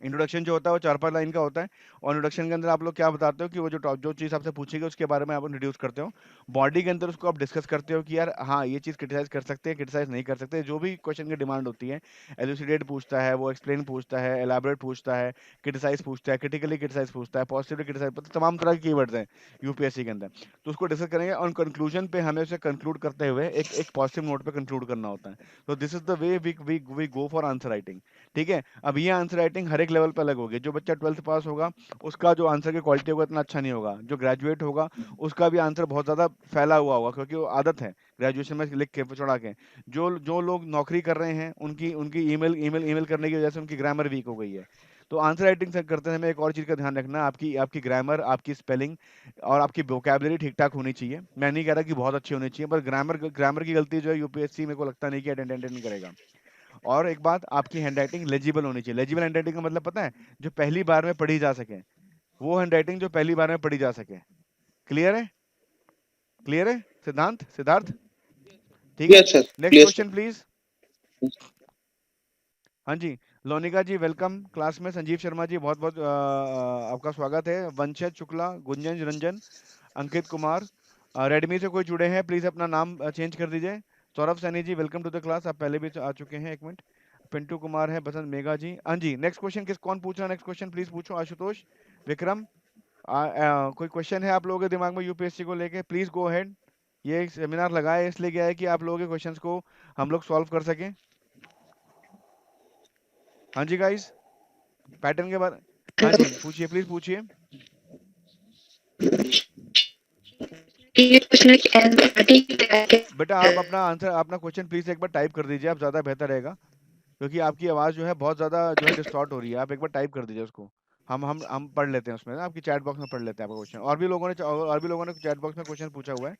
इंट्रोडक्शन जो होता है वो 4-5 लाइन का होता है। और इंट्रोडक्शन के अंदर आप लोग क्या बताते हो कि वो जो चीज़ आपसे पूछी गई उसके बारे में आप इंट्रोड्यूस करते हो। बॉडी के अंदर उसको आप डिस्कस करते हो कि यार हाँ ये चीज़ क्रिटिसाइज कर सकते हैं, क्रिटिसाइज नहीं कर सकते, जो भी क्वेश्चन की डिमांड होती है। एलुसिडेट पूछता है, वो एक्सप्लेन पूछता है, एलाबोरेट पूछता है, क्रिटिसाइज पूछता है, क्रिटिकली क्रिटिसाइज पूछता है, पॉजिटिवली क्रिटिसाइज, तमाम तरह के कीवर्ड्स हैं यूपीएससी के अंदर। तो उसको डिस्कस करेंगे और कंक्लूजन पे हमें उसे कंक्लूड करते हुए एक एक पॉजिटिव नोट पे कंक्लूड करना होता है। तो this is the way we go for answer writing, ठीक है। अब ये आंसर राइटिंग हर एक लेवल पे अलग होगी। जो बच्चा 12th पास होगा उसका जो आंसर की क्वालिटी होगा इतना अच्छा नहीं होगा। जो ग्रेजुएट होगा उसका भी आंसर बहुत ज़्यादा फैला हुआ होगा, क्योंकि वो आदत है ग्रेजुएशन में लिख के चढ़ा के। जो लोग नौकरी कर रहे हैं उनकी उनकी ईमेल करने की वजह से उनकी ग्रामर वीक हो गई है। तो आंसर राइटिंग करते समय एक और चीज़ का ध्यान रखना, आपकी आपकी ग्रामर, आपकी स्पेलिंग और आपकी वोकैबुलरी ठीक ठाक होनी चाहिए। मैं नहीं कह रहा कि बहुत अच्छी होनी चाहिए, पर ग्रामर की गलती जो है यूपीएससी मेरे को लगता नहीं कि अटेंड करेगा। और एक बात, आपकी हैंडराइटिंग लेजिबल होनी चाहिए। लेजिबल हैंडराइटिंग का मतलब पता है? जो पहली बार में पढ़ी जा सके, वो हैंडराइटिंग जो पहली बार में पढ़ी जा सके। क्लियर है? क्लियर है सिद्धार्थ? ठीक है। Yes sir, next clear sir. Question please. हाँ जी, लोनिका जी वेलकम क्लास में। संजीव शर्मा जी बहुत बहुत आपका स्वागत है। वंशज शुक्ला, गुंजन रंजन, अंकित कुमार, रेडमी से कोई जुड़े हैं प्लीज अपना नाम चेंज कर दीजिए। Saurabh Saini ji welcome to the class, आप पहले भी आ चुके हैं, एक मिनट। पिंटू कुमार है, बसंत मेघा जी। हाँ जी, नेक्स्ट क्वेश्चन कौन पूछ रहा है? नेक्स्ट क्वेश्चन प्लीज पूछो। आशुतोष, विक्रम, कोई क्वेश्चन है आप लोगों के दिमाग में यूपीएससी को लेके? Please go ahead. ये एक सेमिनार लगाया है इसलिए क्या है कि आप लोगों के क्वेश्चंस को हम लोग सॉल्व कर सकें। हाँ जी गाइस, पैटर्न के बारे, हाँ जी पूछिए, प्लीज पूछिए। ये क्वेश्चन है कि एनसीईआरटी बेटा आप अपना आंसर, अपना क्वेश्चन प्लीज एक बार टाइप कर दीजिए, आप ज़्यादा बेहतर रहेगा, क्योंकि आपकी आवाज़ जो है बहुत ज़्यादा जो है डिस्टॉर्ट हो रही है। आप एक बार टाइप कर दीजिए उसको। हम पढ़ लेते हैं उसमें ना, आपकी चैट बॉक्स में पढ़ लेते हैं आपका क्वेश्चन। और भी लोगों ने चैट बॉक्स में क्वेश्चन पूछा हुआ है।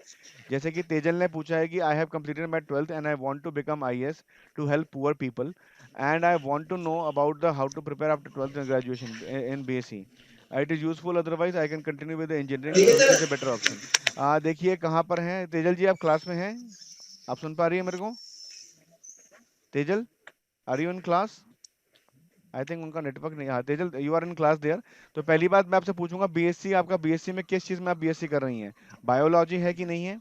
जैसे कि तेजल ने पूछा है कि I have completed my 12th and I want to become IAS to help poor people and I want to know about the how to prepare after 12th graduation in BSc. It is useful, otherwise I can continue with engineering, which is a better option. देखिए कहाँ पर हैं तेजल जी, आप class में हैं? आप सुन पा रही है मेरे को? Tejal, are you in class? I think उनका नेटवर्क नहीं। हाँ Tejal, you are in class there. तो पहली बात मैं आपसे पूछूंगा, बीएससी आपका, बीएससी में किस चीज़ में आप बीएससी कर रही हैं? बायोलॉजी है कि नहीं है?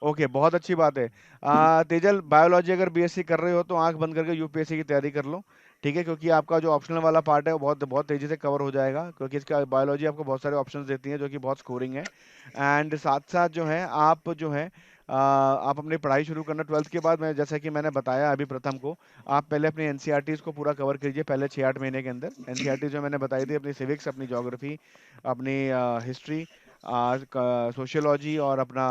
ओके, बहुत अच्छी बात है। तेजल, बायोलॉजी अगर बीएससी कर रहे हो तो आंख बंद करके यूपीएससी की तैयारी कर लो, ठीक है? क्योंकि आपका जो ऑप्शनल वाला पार्ट है वो बहुत बहुत तेजी से कवर हो जाएगा, क्योंकि इसका बायोलॉजी आपको बहुत सारे ऑप्शंस देती है जो कि बहुत स्कोरिंग है। एंड साथ साथ जो है आप जो है आप अपनी पढ़ाई शुरू करना 12th के बाद। मैं जैसा कि मैंने बताया अभी प्रथम को, आप पहले अपनी एनसीईआरटीज़ को पूरा कवर कीजिए पहले 6-8 महीने के अंदर। एनसीईआरटी जो मैंने बताई थी, अपनी सिविक्स, अपनी ज्योग्राफी, अपनी हिस्ट्री, सोशियोलॉजी और अपना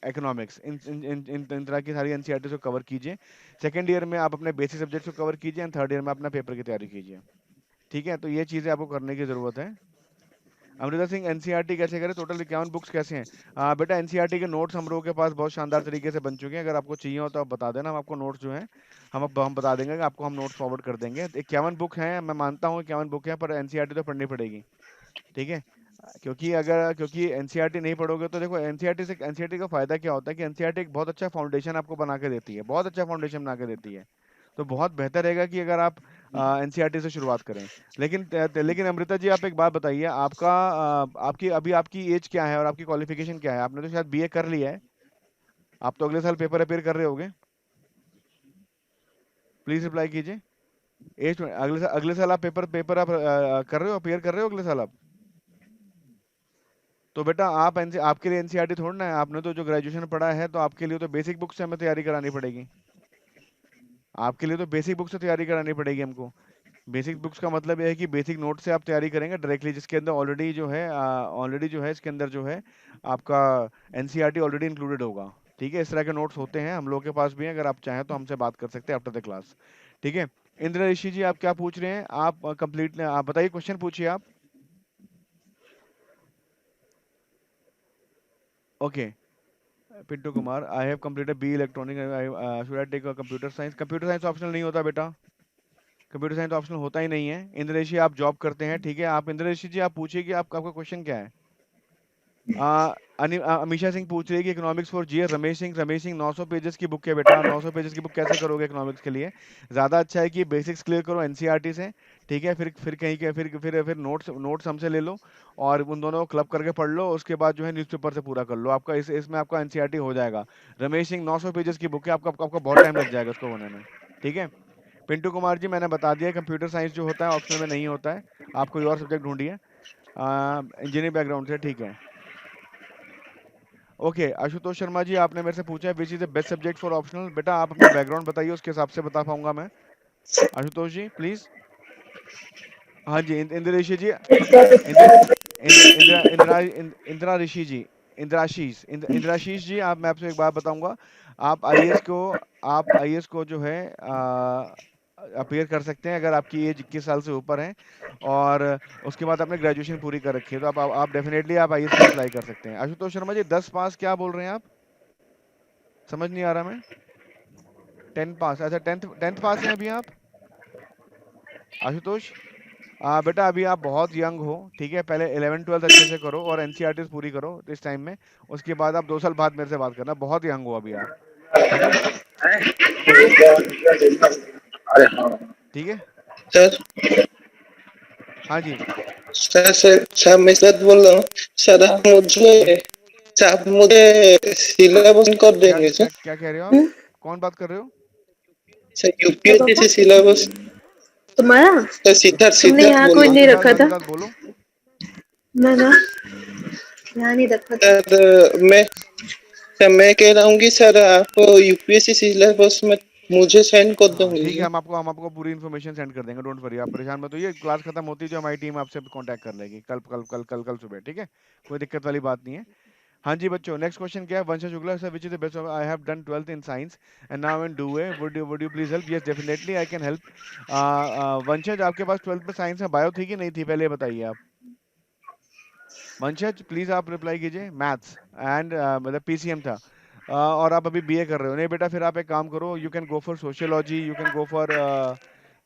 इकोनॉमिक्स, इन तरह की सारी एनसीईआरटी को कवर कीजिए। सेकेंड ईयर में आप अपने बेसिक सब्जेक्ट्स को कवर कीजिए एंड थर्ड ईयर में अपना पेपर की तैयारी कीजिए, ठीक है? तो ये चीज़ें आपको करने की ज़रूरत है। अमृता सिंह, एनसीईआरटी कैसे करें? टोटल 51 बुक्स कैसे हैं? बेटा एनसीईआरटी के नोट्स हम लोगों के पास बहुत शानदार तरीके से बन चुके हैं। अगर आपको चाहिए हो तो आप बता देना, हम आपको नोट्स जो हैं हम बता देंगे कि आपको हम नोट्स फॉरवर्ड कर देंगे। 51 बुक हैं, मैं मानता हूँ 51 बुक हैं, पर एनसीईआरटी तो पढ़नी पड़ेगी, ठीक है? क्योंकि एनसीईआरटी नहीं पढ़ोगे तो देखो, एनसीईआरटी का फायदा क्या होता है कि एनसीईआरटी एक बहुत अच्छा फाउंडेशन आपको बना के देती है, बहुत अच्छा फाउंडेशन बना के देती है। तो बहुत बेहतर रहेगा कि अगर आप एनसीईआरटी से शुरुआत करें। लेकिन अमृता जी, आप एक बात बताइए, आपकी आपकी एज क्या है और आपकी क्वालिफिकेशन क्या है? आपने तो शायद बीए कर लिया है, आप तो अगले साल पेपर अपेयर कर रहे होगे। प्लीज रिप्लाई कीजिए। एज अगले साल आप पेपर आप कर रहे हो, अपेयर कर रहे हो अगले साल आप? तो बेटा आपके लिए एनसीईआरटी थोड़ा ना है, आपने तो जो ग्रेजुएशन पढ़ा है तो आपके लिए तो बेसिक बुक से हमें तैयारी करानी पड़ेगी। आपके लिए तो बेसिक बुक से तैयारी करानी पड़ेगी हमको। बेसिक बुक्स का मतलब ये है कि बेसिक नोट से आप तैयारी करेंगे डायरेक्टली, जिसके अंदर ऑलरेडी जो है इसके अंदर जो है आपका एनसीईआरटी ऑलरेडी इंक्लूडेड होगा, ठीक है? इस तरह के नोट्स होते हैं, हम लोग के पास भी हैं। अगर आप चाहें तो हमसे बात कर सकते हैं आफ्टर द क्लास, ठीक है? इंद्र ऋषि जी, आप क्या पूछ रहे हैं? आप बताइए, क्वेश्चन पूछिए आप। Okay, Pintu Kumar, I have completed B electronic, should I take computer science? Computer science optional नहीं होता बेटा, कंप्यूटर साइंस ऑप्शनल होता ही नहीं है। इंद्र ऋषि, आप जॉब करते हैं, ठीक है? आप इंद्र ऋषि जी, आप पूछिए कि आपका क्वेश्चन क्या है? अमीशा सिंह पूछ रही है कि economics for GS. Ramesh Singh 900 pages की बुक है बेटा, 900 पेजेस की बुक कैसे करोगे इकोनॉमिक्स के लिए? ज़्यादा अच्छा है कि बेसिक्स क्लियर करो एनसीईआरटी से, ठीक है? फिर कहीं के फिर नोट्स हमसे ले लो और उन दोनों को क्लब करके पढ़ लो। उसके बाद जो है न्यूज़पेपर से पूरा कर लो, आपका इसमें आपका एनसीईआरटी हो जाएगा। रमेश सिंह, 900 पेजेस की बुक है, आपका बहुत टाइम लग जाएगा उसको होने में, ठीक है? पिंटू कुमार जी, मैंने बता दिया कंप्यूटर साइंस जो होता है ऑप्शनल में नहीं होता है, आप कोई और सब्जेक्ट ढूंढिए इंजीनियरिंग बैकग्राउंड से, ठीक है? ओके, आशुतोष शर्मा जी, आपने मेरे से पूछा है which is the best subject for optional. बेटा आप अपना बैकग्राउंड बताइए, उसके हिसाब से बता पाऊंगा मैं। आशुतोष जी प्लीज। हाँ जी, इंदिरा ऋषि जी, इंदिरा ऋषि जी, इंद्राशीष जी, मैं आपसे एक बात बताऊंगा। आप आईएएस को जो है अपीयर कर सकते हैं अगर आपकी एज 21 साल से ऊपर है और उसके बाद आपने ग्रेजुएशन पूरी कर रखी है, तो आप डेफिनेटली आप आईएएस के लिए अप्लाई कर सकते हैं। आशुतोष शर्मा जी, 10 पास क्या बोल रहे हैं आप? समझ नहीं आ रहा मैं। 10 पास, अच्छा 10th पास हैं अभी आप आशुतोष? बेटा अभी आप बहुत यंग हो, ठीक है? पहले 11th-12th अच्छे से करो और एनसीईआरटी पूरी करो इस टाइम में। उसके बाद आप 2 साल बाद मेरे से बात करना, बहुत यंग हो अभी आप, ठीक है? ठीक है, सर हाँ जी। सर मैं सर बोल रहा हूँ सर। हाँ, आप मुझे सिलेबस कर क्या देंगे क्या सर? क्या कह रहे हो आप? कौन बात कर रहे हो? सर यूपीएससी से सिलेबस तुम्हारा सर सिद्धार्थ तुमने सिद्धार्थ यहाँ बोल कोई रहा नहीं हूँ। रखा था? सिद्धार्थ बोलो। ना ना, यहाँ नहीं रखा था। मैं कह रहा हूँ कि सर आप यूपीएससी सिलेबस में मुझे सेंड कर हाँ दोगे ठीक है, क्या? हम आपको पूरी इन्फॉर्मेशन सेंड कर देंगे, डोंट वरी, आप परेशान मत होइए। क्लास खत्म होती है जो हमारी टीम आपसे कांटेक्ट कर लेगी कल सुबह, ठीक है? कोई दिक्कत वाली बात नहीं है। हाँ जी बच्चों, नेक्स्ट क्वेश्चन क्या है? वंशज Shukla sir, which is the best? I have done 12th in science and now in do a, would you please help? Yes definitely I can help. वंशज, आपके पास 12th में साइंस में बायो थी कि नहीं थी, पहले बताइए आप। वंशज प्लीज आप रिप्लाई कीजिए। मैथ्स एंड मतलब पीसीएम था। और आप अभी बीए कर रहे हो? नहीं बेटा, फिर आप एक काम करो, you can go for sociology, you can go for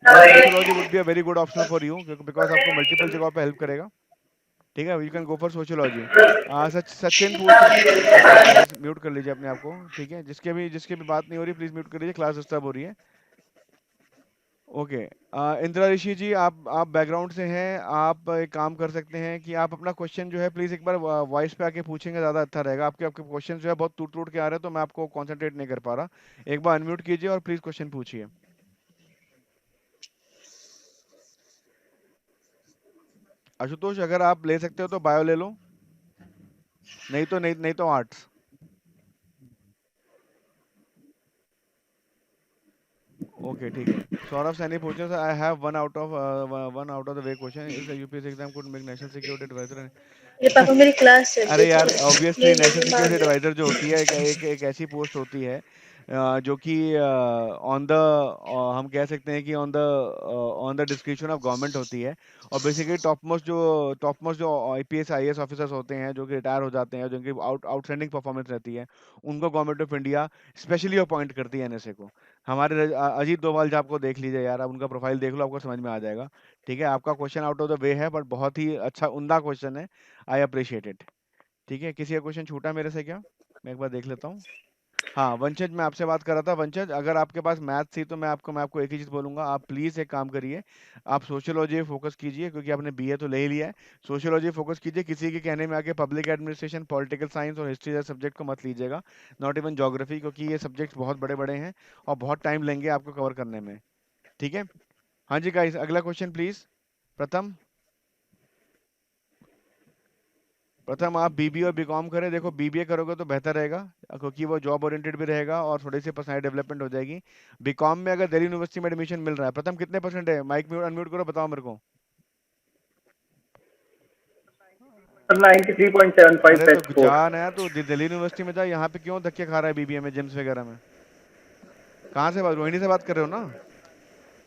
sociology would be a very good option for you, because आपको मल्टीपल जगह पे हेल्प करेगा। ठीक है, you can go for sociology. Sachin पूछ रहे, एक मिनट गाइस, म्यूट कर लीजिए अपने आप को। ठीक है, जिसके भी बात नहीं हो रही प्लीज म्यूट कर लीजिए, क्लास डिस्टर्ब हो रही है। ओके, इंदिरा ऋषि जी, आप बैकग्राउंड से हैं, आप एक काम कर सकते हैं कि आप अपना क्वेश्चन जो है प्लीज एक बार वॉइस पे आके पूछेंगे, ज़्यादा अच्छा रहेगा। आपके आपके क्वेश्चन जो है बहुत टूट टूट के आ रहे हैं, तो मैं आपको कॉन्सेंट्रेट नहीं कर पा रहा। एक बार अनम्यूट कीजिए और प्लीज क्वेश्चन पूछिए। आशुतोष, अगर आप ले सकते हो तो बायो ले लो, नहीं तो आर्ट्स। ओके ठीक है। सौरभ सैनी पूछ रहे हैं, I have one out of the way question, if UPSC exam could make national security advisor. ये पापा मेरी क्लास चल अरे रही यार, थी। ऑब्वियसली ये नेशनल ये बात सिक्योरिटी एडवाइजर जो होती है एक ऐसी पोस्ट होती है जो कि ऑन द हम कह सकते हैं कि on the description of government होती है। और बेसिकली टॉप मोस्ट जो आईपीएस आईएएस ऑफिसर्स होते हैं, जो कि रिटायर हो जाते हैं, जिनकी आउटस्टैंडिंग परफॉर्मेंस रहती है, उनको government of India specially appoint करती है एनएसए को। हमारे अजीत डोभाल जी, आपको देख लीजिए यार, आप उनका प्रोफाइल देख लो, आपको समझ में आ जाएगा। ठीक है, आपका क्वेश्चन आउट ऑफ द वे है, बट बहुत ही अच्छा उम्दा क्वेश्चन है। I appreciate it. ठीक है, किसी का क्वेश्चन छूटा मेरे से क्या? मैं एक बार देख लेता हूँ। हाँ वंशज, मैं आपसे बात कर रहा था। वंशज, अगर आपके पास मैथ थी तो मैं आपको एक ही चीज़ बोलूंगा, आप प्लीज़ एक काम करिए, आप सोशियोलॉजी फोकस कीजिए, क्योंकि आपने बीए तो ले ही लिया है। सोशियोलॉजी फोकस कीजिए, किसी के कहने में आके पब्लिक एडमिनिस्ट्रेशन, पॉलिटिकल साइंस और हिस्ट्री जैसे सब्जेक्ट को मत लीजिएगा, नॉट इवन ज्योग्राफी, क्योंकि ये सब्जेक्ट बहुत बड़े बड़े हैं और बहुत टाइम लेंगे आपको कवर करने में। ठीक है। हाँ जी गाइस, अगला क्वेश्चन प्लीज। प्रथम, आप बीबीए और बीकॉम करें। देखो, बीबीए करोगे तो बेहतर रहेगा, क्योंकि वो जॉब ओरिएंटेड भी रहेगा और थोड़ी सी पर्सनैलिटी डेवलपमेंट हो जाएगी। बीकॉम में अगर दिल्ली यूनिवर्सिटी में एडमिशन मिल रहा है, प्रथम कितने परसेंट है? माइक म्यूट अनम्यूट करो, बताओ मेरे को। सर 93.75 अरे बेस्ट तो स्कोर। जा ना यार, तो दिल्ली यूनिवर्सिटी में जा, यहाँ पे क्यों धक्के खा रहा है बीबीए में, जिम्स वगैरह में? कहाँ से बात, रोहिणी से बात कर रहे हो ना?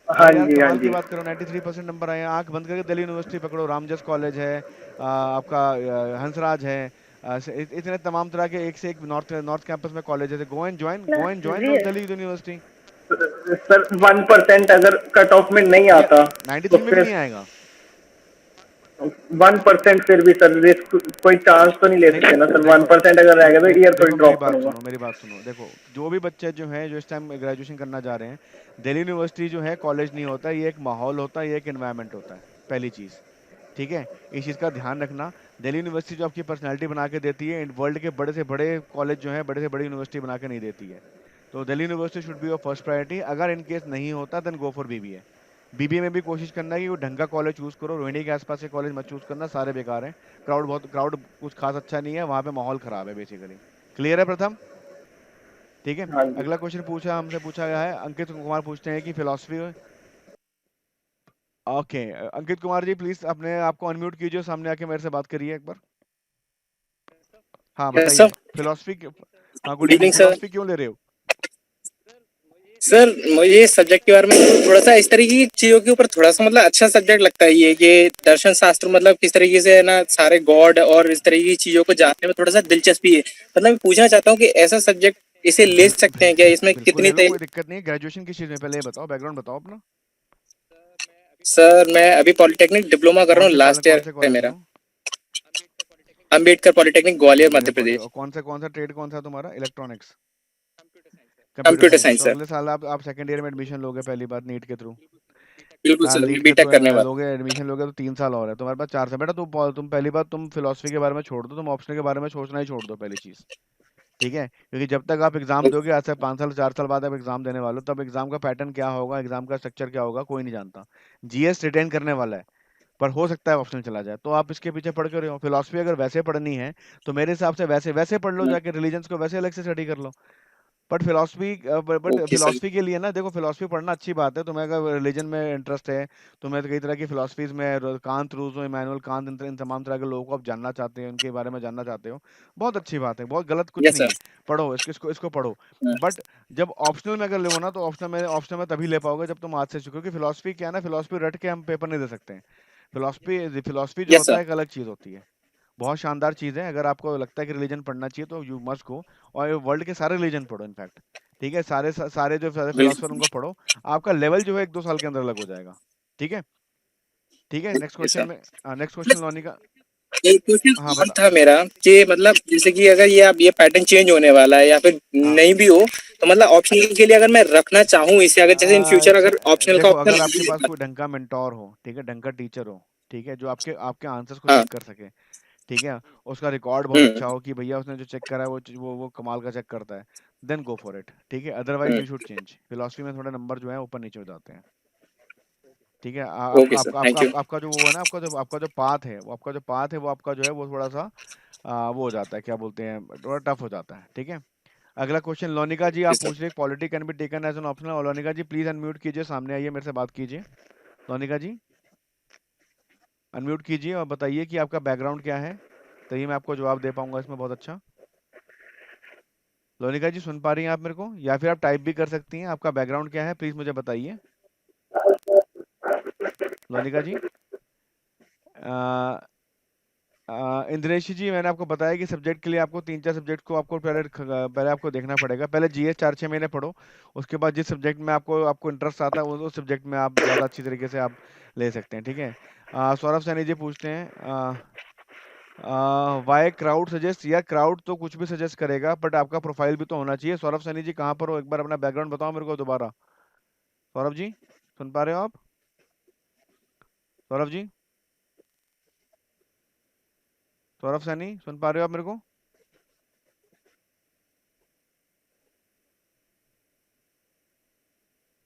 हाँ अरे यार जी, हाँ कमाल की जी। बात करो, 93% नंबर आए हैं, आंख बंद करके दिल्ली यूनिवर्सिटी पकड़ो, रामजस कॉलेज है, आपका हंसराज है, इतने तमाम तरह के एक से एक नॉर्थ नॉर्थ कैंपस में कॉलेज है। गो एंड ज्वाइन जी दो है। दिल्ली यूनिवर्सिटी। सर 1% अगर कट ऑफ में नहीं या आता तो 93 में भी फिर नहीं आएगा? 1% फिर भी सर रिस्क, कोई चांस तो नहीं ले नहीं सकते ना सर। देखो, 1% अगर रहेगा तो ईयर कोई देखो ड्रॉप करूंगा। मेरी बात सुनो। देखो, जो भी बच्चे जो हैं, जो इस टाइम ग्रेजुएशन करना जा रहे हैं, दिल्ली यूनिवर्सिटी जो है कॉलेज नहीं होता, ये एक माहौल होता है, ये एक एनवायरनमेंट होता है, पहली चीज़। ठीक है, इस चीज़ का ध्यान रखना। दिल्ली यूनिवर्सिटी जो आपकी पर्सनैलिटी बना के देती है, वर्ल्ड के बड़े से बड़े कॉलेज जो है, बड़े से बड़ी यूनिवर्सिटी बना के नहीं देती है। तो Delhi university should be your first priority. अगर इन केस नहीं होता, then go for BBA. BBA में भी कोशिश करना है कि वो ढंग का कॉलेज चूज करो, रोहिणी के आसपास के कॉलेज मत चूज करना, सारे बेकार हैं। क्राउड कुछ खास अच्छा नहीं है वहाँ पे, माहौल खराब है बेसिकली। क्लियर है प्रथम? ठीक है। हाँ जी। अगला क्वेश्चन हमसे पूछा गया है, अंकित कुमार पूछते हैं कि philosophy. Okay, Ankit Kumar ji please अपने आपको अनम्यूट कीजिए, सामने आके मेरे से बात करिए एक बार। हाँ यस सर। बताइए, फिलोसफी। हाँ good good evening. Evening sir. Philosophy क्यों ले रहे हो? सर मुझे इस सब्जेक्ट के बारे में थोड़ा सा, इस तरीके की चीजों के ऊपर थोड़ा सा मतलब अच्छा सब्जेक्ट लगता है ये दर्शन शास्त्र, मतलब किस तरीके से है ना सारे गॉड और इस तरीके की चीजों को जानने में थोड़ा सा दिलचस्पी है। मतलब मैं पूछना चाहता हूँ कि ऐसा सब्जेक्ट इसे ले सकते हैं क्या, इसमें बिल्कुल कितनी ले लो, कोई दिक्कत नहीं है। ग्रेजुएशन किस चीज़ में, पहले ये बताओ, बैकग्राउंड बताओ अपना। सर मैं अभी पॉलिटेक्निक डिप्लोमा कर रहा हूँ, लास्ट कौन ईयर से है कॉलेज में मेरा। हो? अम्बेडकर पॉलिटेक्निक ग्वालियर मध्य प्रदेश। कौन सा ट्रेड कौन सा तुम्हारा? Electronics, computer computer science. Science तो सर। अगले साल आप सेकेंड ईयर में एडमिशन लोगे, पहली बार नीट के थ्रू। बिल्कुल हाँ, सर, नीट के बीटेक करने थ्रू वाला। लोगे, एडमिशन लोगे तो 3 साल और है तुम्हारे पास, 4 साल। बेटा तुम पहली बार तुम फिलोसफी के बारे में छोड़ दो, तुम ऑप्शन के बारे में सोचना ही छोड़ दो, पहली चीज़। ठीक है, क्योंकि जब तक आप एग्जाम दोगे, आज से 5 साल 4 साल बाद आप एग्जाम देने वाले हो, तब एग्जाम का पैटर्न क्या होगा, एग्जाम का स्ट्रक्चर क्या होगा, कोई नहीं जानता। जीएस रिटेन करने वाला है, पर हो सकता है ऑप्शन चला जाए, तो आप इसके पीछे पढ़ के रहे हो। फिलोसफी अगर वैसे पढ़नी है तो मेरे हिसाब से वैसे वैसे पढ़ लो, जाके रिलीजन्स को वैसे अलग से स्टडी कर लो। But philosophy but okay sir. Philosophy के लिए ना देखो, फिलोसफी पढ़ना अच्छी बात है। तुम्हें अगर रिलीजन में इंटरेस्ट है, तुम्हें तो कई तरह की फिलोसफीज में कांत, रूसो, इमानुअल कांत, इन तमाम तरह के लोगों को आप जानना चाहते हो, उनके बारे में जानना चाहते हो, बहुत अच्छी बात है, बहुत गलत कुछ यस नहीं सर। है। पढ़ो इसको पढ़ो। बट जब ऑप्शनल में अगर ले ना, तो ऑप्शनल में तभी ले पाओगे जब तुम आज से सीखो। क्योंकि फिलोसफी क्या है ना, फिलोसफी रट के हम पेपर नहीं दे सकते हैं। फिलोसफी जो यस होता सर। है एक अलग चीज होती है, बहुत शानदार चीज है। अगर आपको लगता है कि रिलीजन पढ़ना चाहिए तो यू मस्ट गो, और वर्ल्ड के सारे रिलीजन पढ़ो इनफैक्ट। ठीक है, सारे जो फिलोसफर उनको बिल्कुल। पढ़ो। आपका लेवल जो है 1-2 साल के अंदर अलग हो जाएगा। ठीक है, ठीक है। Next yes question sir. में, नेक्स्ट क्वेश्चन लोनी का। एक क्वेश्चन हाँ और बता। था मेरा कि मतलब जैसे कि अगर ये अब ये पैटर्न चेंज होने वाला है या फिर हाँ नहीं भी हो, तो मतलब ऑप्शनल के लिए अगर मैं रखना चाहूँ इसे, अगर जैसे इन फ्यूचर अगर ऑप्शनल का देखो, ऑप्शन अगर आपके पास है। कोई ढंग का मेंटोर हो, ठीक है, ढंग का टीचर हो, ठीक है, जो आपके आपके आंसर्स को हाँ। चेक कर सके, ठीक है, उसका रिकॉर्ड बहुत हम्म। अच्छा हो कि भैया उसने जो चेक करा है वो कमाल का चेक करता है, देन गो फॉर इट। ठीक है, otherwise you should change. Philosophy में थोड़े नंबर जो है ऊपर नीचे हो जाते हैं। ठीक है, ओके सर, थैंक यू। आपका जो वो है ना, आपका जो पाथ है, वो आपका जो है वो थोड़ा सा वो हो जाता है, क्या बोलते हैं, थोड़ा टफ हो जाता है। ठीक है। अगला क्वेश्चन लोनिका जी आप यस पूछ सर। रहे, polity can be taken as an optional. और लोनिका जी प्लीज अनम्यूट कीजिए, सामने आइए, मेरे से बात कीजिए। लोनिका जी अनम्यूट कीजिए और बताइए कि आपका बैकग्राउंड क्या है, तभी मैं आपको जवाब दे पाऊंगा इसमें बहुत अच्छा। लोनिका जी सुन पा रही हैं आप मेरे को, या फिर आप टाइप भी कर सकती हैं। आपका बैकग्राउंड क्या है प्लीज मुझे बताइए। लोनिका जी, इंद्रेश जी, मैंने आपको बताया कि सब्जेक्ट के लिए आपको 3-4 सब्जेक्ट को आपको पहले आपको देखना पड़ेगा। पहले जीएस 4-6 महीने पढ़ो, उसके बाद जिस सब्जेक्ट में आपको आपको इंटरेस्ट आता है उस सब्जेक्ट में आप ज़्यादा अच्छी तरीके से आप ले सकते हैं। ठीक है। सौरभ सैनी जी पूछते हैं, वाई क्राउड सजेस्ट। या क्राउड तो कुछ भी सजेस्ट करेगा, बट आपका प्रोफाइल भी तो होना चाहिए। सौरभ सैनी जी कहाँ पर हो, एक बार अपना बैकग्राउंड बताओ मेरे को दोबारा। सौरभ जी सुन पा रहे हो आप? सौरभ जी, सौरभ सैनी सुन पा रहे हो आप मेरे को?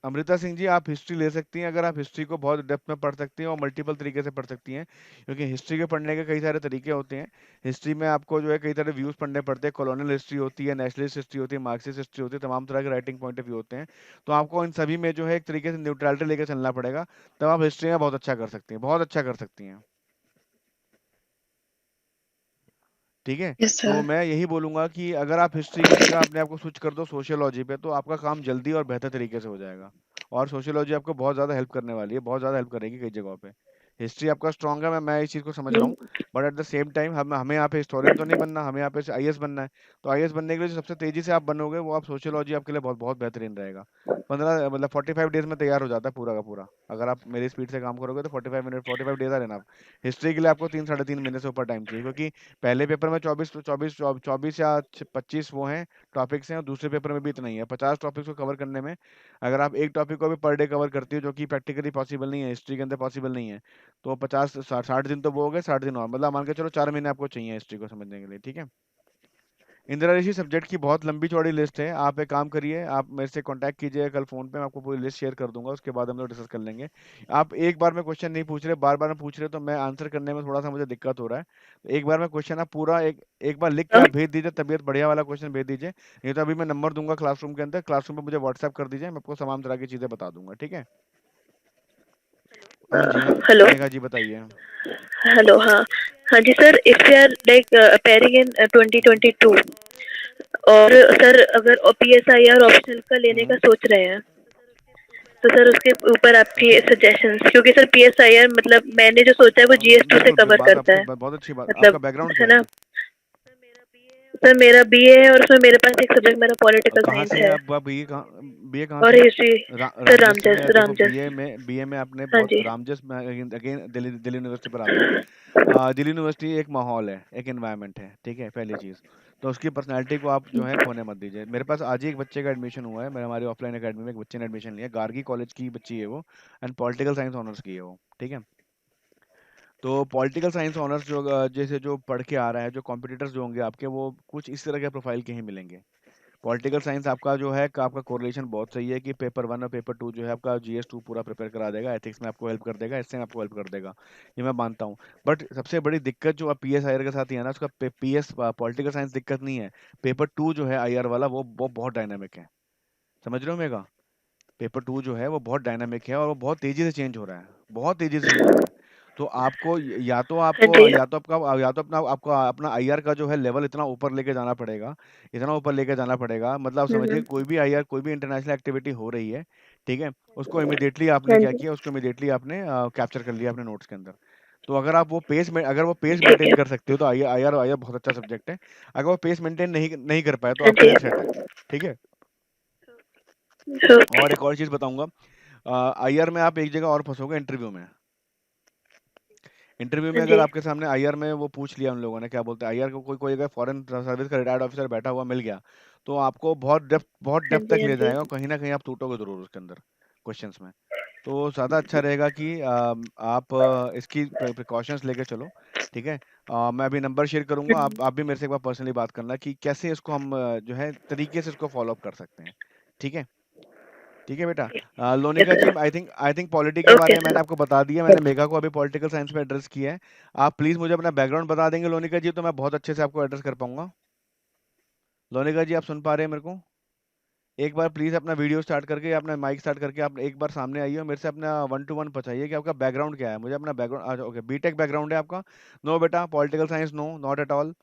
अमृता सिंह जी आप हिस्ट्री ले सकती हैं, अगर आप हिस्ट्री को बहुत डेप्थ में पढ़ सकती हैं और मल्टीपल तरीके से पढ़ सकती हैं, क्योंकि हिस्ट्री के पढ़ने के कई सारे तरीके होते हैं। हिस्ट्री में आपको जो है कई तरह व्यूज पढ़ने पड़ते हैं। कॉलोनियल हिस्ट्री होती है, नेशनलिस्ट हिस्ट्री होती है, मार्क्सिस्ट हिस्ट्री होती है, तमाम तरह के राइटिंग पॉइंट ऑफ व्यू होते हैं। तो आपको इन सभी में जो है एक तरीके से न्यूट्रलिटी लेकर चलना पड़ेगा, तब आप हिस्ट्री में बहुत अच्छा कर सकती हैं, बहुत अच्छा कर सकती हैं। ठीक है। Yes, तो sir. मैं यही बोलूंगा कि अगर आप हिस्ट्री की जगह अपने आप को स्विच कर दो सोशियोलॉजी पे, तो आपका काम जल्दी और बेहतर तरीके से हो जाएगा। और सोशियोलॉजी आपको बहुत ज़्यादा हेल्प करने वाली है, बहुत ज़्यादा हेल्प करेगी कई जगहों पे। हिस्ट्री आपका स्ट्रांग है, मैं इस चीज़ को समझ रहा हूँ। But at the same time हमें यहाँ पे हिस्टोरियन तो नहीं बनना, हमें यहाँ पे आईएएस बनना है। तो आईएएस बनने के लिए जो सबसे तेजी से आप बनोगे वो आप सोशियोलॉजी आपके लिए बहुत बहुत बेहतरीन रहेगा। 45 डेज में तैयार हो जाता है पूरा का पूरा। अगर आप मेरी स्पीड से काम करोगे तो 45 डेज आ लेना आप। हिस्ट्री के लिए आपको 3-3.5 महीने से ऊपर टाइम चाहिए, क्योंकि पहले पेपर में 24 या 25 वो हैं टॉपिक्स हैं, और दूसरे पेपर में भी इतना ही है, 50 टॉपिक्स को कवर करने में। अगर आप एक टॉपिक को भी पर डे कवर करती हो, जो कि प्रैक्टिकली पॉसिबल नहीं है, हिस्ट्री के अंदर पॉसिबल नहीं है, तो 50-60 दिन तो वो हो गए, 60 दिन और, मतलब मान के चलो 4 महीने आपको चाहिए हिस्ट्री को समझने के लिए। ठीक है। इंदिरा ऋषि सब्जेक्ट की बहुत लंबी चौड़ी लिस्ट है, आप एक काम करिए, आप मेरे से कांटेक्ट कीजिए कल फोन पे, मैं आपको पूरी लिस्ट शेयर कर दूंगा, उसके बाद हम लोग डिस्कस कर लेंगे। आप एक बार में क्वेश्चन नहीं पूछ रहे, बार बार में पूछ रहे, तो मैं आंसर करने में थोड़ा सा मुझे दिक्कत हो रहा है। तो एक बार में क्वेश्चन आप पूरा एक बार लिख के आप भेज दीजिए, तबीयत बढ़िया वाला क्वेश्चन भेज दीजिए। नहीं तो अभी मैं नंबर दूंगा क्लासरूम के अंदर, क्लासरूम पे मुझे व्हाट्सएप कर दीजिए, मैं आपको तमाम तरह की चीजें बता दूंगा। ठीक है। हाँ जी, हाँ Hello. मेघा जी बताइए। Hello. हाँ हाँ जी sir, if we are like appearing in 2022 और सर अगर PSI और ऑप्शनल का लेने का सोच रहे हैं, तो सर उसके ऊपर आपकी सजेशंस, क्योंकि सर PSI मतलब मैंने जो सोचा है वो GS2 से बिल्कुल, कवर बात करता आपकी है, बहुत अच्छी बात। आपका मतलब बैकग्राउंड है क्या ना। है? सर मेरा BA है और उसमें मेरे पास एक सब्जेक्ट मेरा और पॉलिटिकल कहाँ साइंस से है है आप बीए कहाँ और से? हिस्ट्री। सर रामजस से रामजस में देखो, रामजस। बीए में आपने हाँ बहुत जी। रामजस में, अगेन दिल्ली यूनिवर्सिटी पर आता हूँ। दिल्ली यूनिवर्सिटी एक माहौल है, एक एनवायरनमेंट है। ठीक है, पहली चीज़ तो उसकी पर्सनैलिटी को आप जो है खोने मत दीजिए। मेरे पास आज ही एक बच्चे का एडमिशन हुआ है, मेरे हमारी ऑफलाइन अकेडमी में एक बच्चे ने एडमिशन लिया, गार्गी कॉलेज की बच्ची है वो, एंड पॉलिटिकल साइंस ऑनर्स की है वो। ठीक है। तो पॉलिटिकल साइंस ऑनर्स जैसे जो पढ़ के आ रहा है, जो कॉम्पिटिटर्स जो होंगे आपके, वो कुछ इस तरह के प्रोफाइल के ही मिलेंगे। पॉलिटिकल साइंस आपका जो है आपका कोरिलेशन बहुत सही है कि पेपर 1 और पेपर 2 जो है आपका GS2 पूरा प्रिपेयर करा देगा, एथिक्स में आपको हेल्प कर देगा, इससे आपको हेल्प कर देगा, ये मैं मानता हूँ। बट सबसे बड़ी दिक्कत जो PS IR के साथ ही है ना, उसका PS पॉलिटिकल साइंस दिक्कत नहीं है, पेपर 2 जो है IR वाला वो बहुत डायनामिक है, समझ रहे हो मेगा? पेपर 2 जो है वो बहुत डायनामिक है और वो बहुत तेजी से चेंज हो रहा है, बहुत तेजी से चेंज हो रहा है। तो आपको या तो हाँ जी। अपना IR का जो है लेवल इतना ऊपर लेके जाना पड़ेगा, इतना ऊपर लेके जाना पड़ेगा, मतलब आप समझिए कोई भी IR कोई भी इंटरनेशनल एक्टिविटी हो रही है, ठीक है, उसको इमीडिएटली आपने हाँ क्या जी। किया, उसको इमीडिएटली आपने कैप्चर कर लिया अपने नोट्स के अंदर। तो अगर आप अगर वो पेस ठीक मेंटेन है। कर सकते हो तो IR बहुत अच्छा सब्जेक्ट है। अगर वो पेस मेंटेन नहीं कर पाए तो हाँ आपके जी। लिए थ्रेट है, ठीक है। ओके। और एक और चीज बताऊंगा, IR में आप एक जगह और फंसोगे, इंटरव्यू में। इंटरव्यू में हाँ अगर जी। आपके सामने IR में वो पूछ लिया उन लोगों ने, क्या बोलते हैं, IR को कोई कोई अगर फॉरेन सर्विस का रिटायर्ड ऑफिसर बैठा हुआ मिल गया, तो आपको बहुत हाँ डेप्थ जी। तक हाँ ले जी। जाएगा, कहीं ना कहीं आप टूटोगे जरूर उसके अंदर क्वेश्चंस में। तो ज़्यादा अच्छा रहेगा कि आप इसकी प्रिकॉशंस लेके चलो, ठीक है। मैं अभी नंबर शेयर करूंगा, आप भी मेरे से एक बार पर्सनली बात करना कि कैसे इसको हम जो है तरीके से इसको फॉलो अप कर सकते हैं, ठीक है। ठीक है बेटा। लोनिका जी, आई थिंक पॉलिटी के बारे ओके में मैंने सर। आपको बता दिया, मैंने मेघा को अभी पॉलिटिकल साइंस में एड्रेस किया है। आप प्लीज मुझे अपना बैकग्राउंड बता देंगे लोनिका जी, तो मैं बहुत अच्छे से आपको एड्रेस कर पाऊंगा। लोनिका जी, आप सुन पा रहे हैं मेरे को? एक बार प्लीज अपना वीडियो स्टार्ट करके या अपना माइक स्टार्ट करके आप एक बार सामने आइए और मेरे से अपना 1 to 1 पूछाइए कि आपका बैकग्राउंड क्या है, मुझे अपना बैकग्राउंड। ओके, बीटेक बैकग्राउंड है आपका? नो बेटा, political science no, not at all.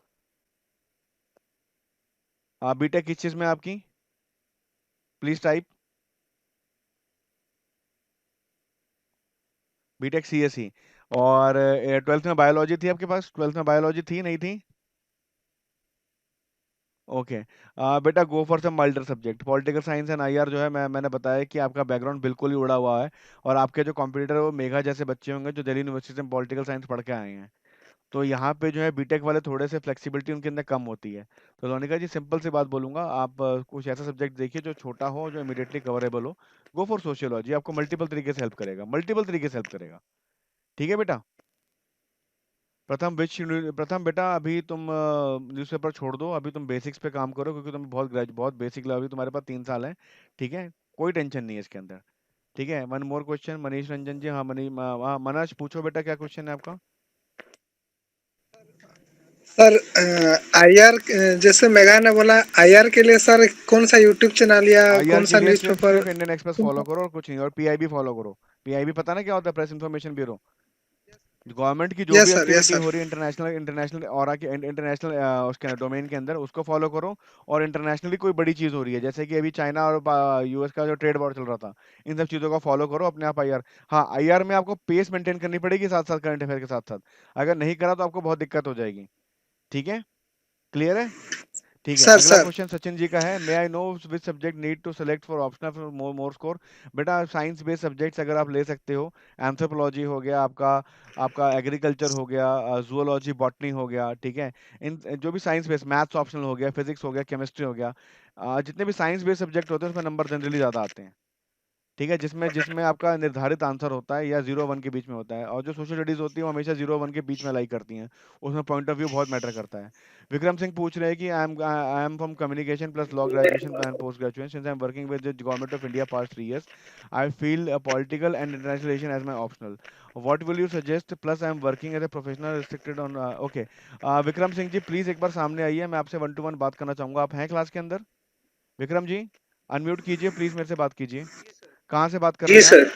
BTech किस चीज़ में है आपकी? Please type. BTech CSE। और 12th में बायोलॉजी थी आपके पास? 12th में बायोलॉजी थी नहीं थी? ओके। बेटा go for some milder subject. Political science and IR जो है, मैंने बताया कि आपका बैकग्राउंड बिल्कुल ही उड़ा हुआ है, और आपके जो कॉम्पिटिटर है वो मेघा जैसे बच्चे होंगे जो दिल्ली यूनिवर्सिटी में पॉलिटिकल साइंस पढ़ के आए हैं। तो यहाँ पे जो है बीटेक वाले थोड़े से फ्लेक्सिबिलिटी उनके अंदर कम होती है। तो लोनिका जी, सिंपल सी बात बोलूंगा, आप कुछ ऐसा सब्जेक्ट देखिए जो छोटा हो, जो इमीडिएटली कवरेबल हो। गो फॉर सोशियोलॉजी, आपको मल्टीपल तरीके से हेल्प करेगा, मल्टीपल तरीके से हेल्प करेगा, ठीक है बेटा। प्रथम बेटा, अभी तुम न्यूज़पेपर छोड़ दो, अभी तुम बेसिक्स पे काम करो, क्योंकि तुम बहुत बेसिक लेवल, अभी तुम्हारे पास 3 साल है, ठीक है। कोई टेंशन नहीं है इसके अंदर, ठीक है। One more question, Manish Ranjan ji. हाँ हाँ मनोज, पूछो बेटा, क्या क्वेश्चन है आपका? सर IR जैसे मेगा ने बोला, IR के लिए सर कौन सा यूट्यूब चैनल या IR कौन के सा लिए सिर्फ न्यूज़पेपर? सिर्फ इंडियन एक्सप्रेस फॉलो करो और कुछ नहीं, और PIB फॉलो करो। PIB पता ना क्या होता है? Press information bureau. गवर्नमेंट की जो भी yes sir, yes activity sir. हो रही है इंटरनेशनल इंटरनेशनल और इंटरनेशनल उसके डोमेन के अंदर, उसको फॉलो करो। और इंटरनेशनली कोई बड़ी चीज़ हो रही है, जैसे कि अभी चाइना और US का जो ट्रेड वॉर चल रहा था, इन सब चीज़ों को फॉलो करो, अपने आप IR। हाँ, IR में आपको पेस मेंटेन करनी पड़ेगी साथ साथ, करंट अफेयर के साथ साथ। अगर नहीं करा तो आपको बहुत दिक्कत हो जाएगी, ठीक है। क्लियर है? ठीक है। सर अगला सर क्वेश्चन सचिन जी का है, may I know which subject need to select for optional for more score. बेटा साइंस बेस्ड सब्जेक्ट्स अगर आप ले सकते हो, एंथ्रोपोलॉजी हो गया आपका, आपका एग्रीकल्चर हो गया, जूलॉजी बॉटनी हो गया, ठीक है। इन जो भी साइंस बेस्ड, मैथ्स ऑप्शनल हो गया, फिजिक्स हो गया, केमिस्ट्री हो गया, जितने भी साइंस बेस्ड सब्जेक्ट होते हैं उसमें नंबर जनरली ज़्यादा आते हैं, ठीक है। जिसमें जिसमें आपका निर्धारित आंसर होता है या 0 1 के बीच में होता है, और जो सोशल स्टडीज होती है वो हमेशा 0 1 के बीच में लाई करती हैं, उसमें पॉइंट ऑफ व्यू बहुत मैटर करता है। विक्रम सिंह पूछ रहे हैं कि I am from communication plus law graduation and post graduation, since I am working with the government of India past 3 years, I feel political and international relation as my optional, what will you suggest, plus I am working as a professional restricted on. Okay, Vikram Singh ji please एक बार सामने आइए, मैं आपसे 1 to 1 बात करना चाहूंगा। आप हैं क्लास के अंदर? विक्रम जी, अनम्यूट कीजिए प्लीज, मेरे से बात कीजिए। कहाँ से बात कर रहे जी हैं आप?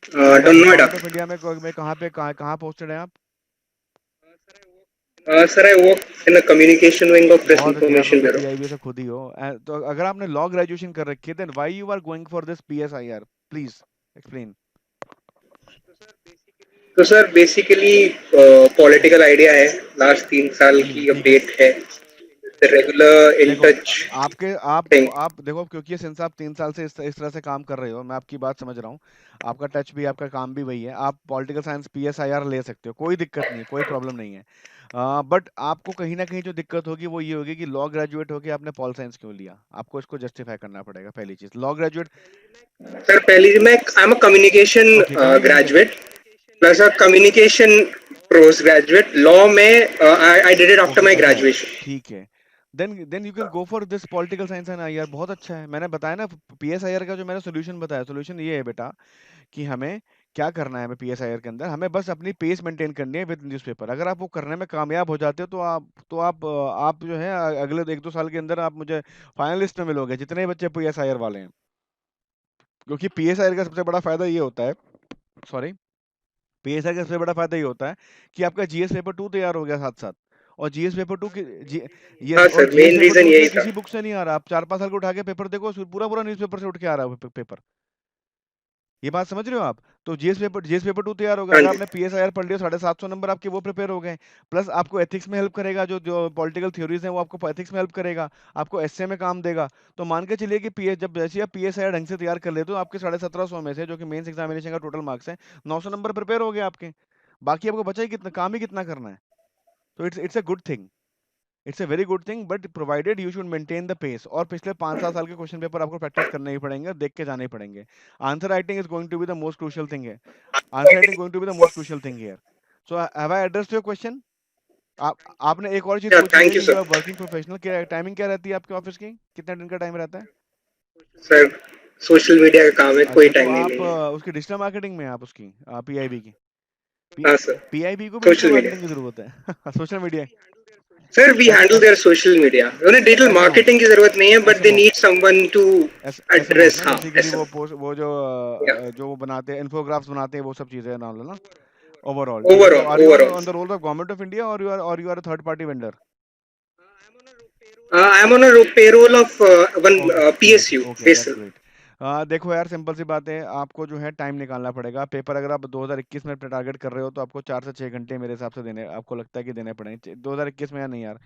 सर। नोएडा से। नोएडा। गवर्नमेंट ऑफ इंडिया में कहाँ पोस्टेड हैं आप? Sir I work in a communication wing of press बहुत अच्छे यार, तुम इंफॉर्मेशन तो ब्यूरो। PIB से खुद ही हो। तो अगर आपने लॉ ग्रेजुएशन कर रखी है, then why you are going for this PSIR? Please explain. तो सर बेसिकली पॉलिटिकल आइडिया है, लास्ट 3 साल की ठीक है। अपडेट है, रेगुलर इन देखो, टच आपके थिंग। आप देखो, क्योंकि सिंस आप 3 साल से इस तरह से काम कर रहे हो, मैं आपकी बात समझ रहा हूँ, आपका टच भी, आपका काम भी वही है, आप पॉलिटिकल साइंस PSIR ले सकते हो, कोई दिक्कत नहीं है, कोई प्रॉब्लम नहीं है। बट आपको कहीं ना कहीं जो दिक्कत होगी वो ये होगी कि लॉ ग्रेजुएट होकर आपने पॉल साइंस क्यों लिया, आपको इसको जस्टिफाई करना पड़ेगा, पहली चीज। Law graduate. सर पहली मैं I am a communication okay, communication से। Graduate plus a communication post graduate. Law में I did it after okay, my अच्छा, ग्रेजुएशन। ठीक है। Then you can go for this political science and IR, बहुत अच्छा है। मैंने बताया ना पीएसआईआर का जो मैंने सोल्यूशन बताया, सोल्यूशन ये है बेटा कि हमें क्या करना है, हमें पीएसआईआर के अंदर हमें बस अपनी पेस मेंटेन करनी है विद न्यूज़पेपर। अगर आप वो करने में कामयाब हो जाते हो तो आप जो है अगले 1-2 साल के अंदर आप मुझे फाइनलिस्ट में मिलोगे, जितने बच्चे पीएसआईआर वाले हैं। क्योंकि पीएसआईआर का सबसे बड़ा फायदा ये होता है, सॉरी, पीएसआईआर का सबसे बड़ा फायदा ये होता है कि आपका जीएस पेपर 2 तैयार हो गया साथ साथ। और जीएस पेपर 2 की हाँ यस, और sir, GS main paper region 2 यही में था। किसी बुक से नहीं आ रहा। आप 4-5 साल को उठा के पेपर देखो, पूरा पूरा न्यूज़पेपर से उठ के आ रहा है पेपर। ये बात समझ रहे हो आप? तो जीएस पेपर 2 तैयार होगा। हाँ अगर जी। आपने पीएसआईआर पढ़ लिया, 750 नंबर आपके वो प्रिपेयर हो गए। प्लस आपको एथिक्स में हेल्प करेगा, जो जो पॉलिटिकल थ्योरीज हैं वो आपको एथिक्स में हेल्प करेगा, आपको एसए में काम देगा। तो मान के चलिए कि पीएस जब जैसे आप पीएसआईआर ढंग से तैयार कर लेते हो, आपके 1750 में से, जो कि मेंस एग्जामिनेशन का टोटल मार्क्स है, 900 नंबर प्रिपेयर हो गए आपके। बाकी आपको बचा ही कितना, काम ही कितना करना है। तो it's a good thing, it's a very good thing, but provided you should maintain the pace. और पिछले 5-7 साल के क्वेश्चन पेपर आपको प्रैक्टिस करने ही पड़ेंगे, देख के जाने ही पड़ेंगे। Answer writing is going to be the most crucial thing है। Answer writing going to be the most crucial thing here. So have I addressed your question? आपने एक और चीज या पूछी है थैंक यू कि you sir. Are working professional, क्या टाइमिंग क्या रहती है आपके ऑफिस की? कितने दिन का टाइम रहता है? सर सोशल मीडिया का काम है, कोई अच्छा, तो टाइमिंग आप नहीं है। उसकी डिजिटल मार्केटिंग में है, आप उसकी पीआईबी की? हाँ सर, पीआईबी को भी डिजिटल सोशल मीडिया। मार्केटिंग की जरूरत है सोशल मीडिया। सर वी ऐसे हैंडल ऐसे देयर सोशल मीडिया, उन्हें डिजिटल ऐसे होंगे, मार्केटिंग की जरूरत नहीं है, बट ऐसे दे होंगे, नीड समवन टू ऐसे होंगे एड्रेस। ना हाँ बेसिकली, ऐसा। वो पोस्ट, वो जो या जो वो बनाते हैं, इन्फोग्राफ्स बनाते हैं, वो सब चीजें ना, ना ओवरऑल। ठीक है, तो overall are you overall on the roll of government of India, और you are a third party vendor? I am on a payroll of one okay okay PSU okay, that's BECIL. Great. देखो यार, simple सी बात है, आपको जो है time निकालना पड़ेगा। पेपर अगर आप 2021 में टारगेट कर रहे हो तो आपको 4 से 6 घंटे मेरे हिसाब से देने, आपको लगता है कि देने पड़ेंगे 2021 में? या नहीं यार,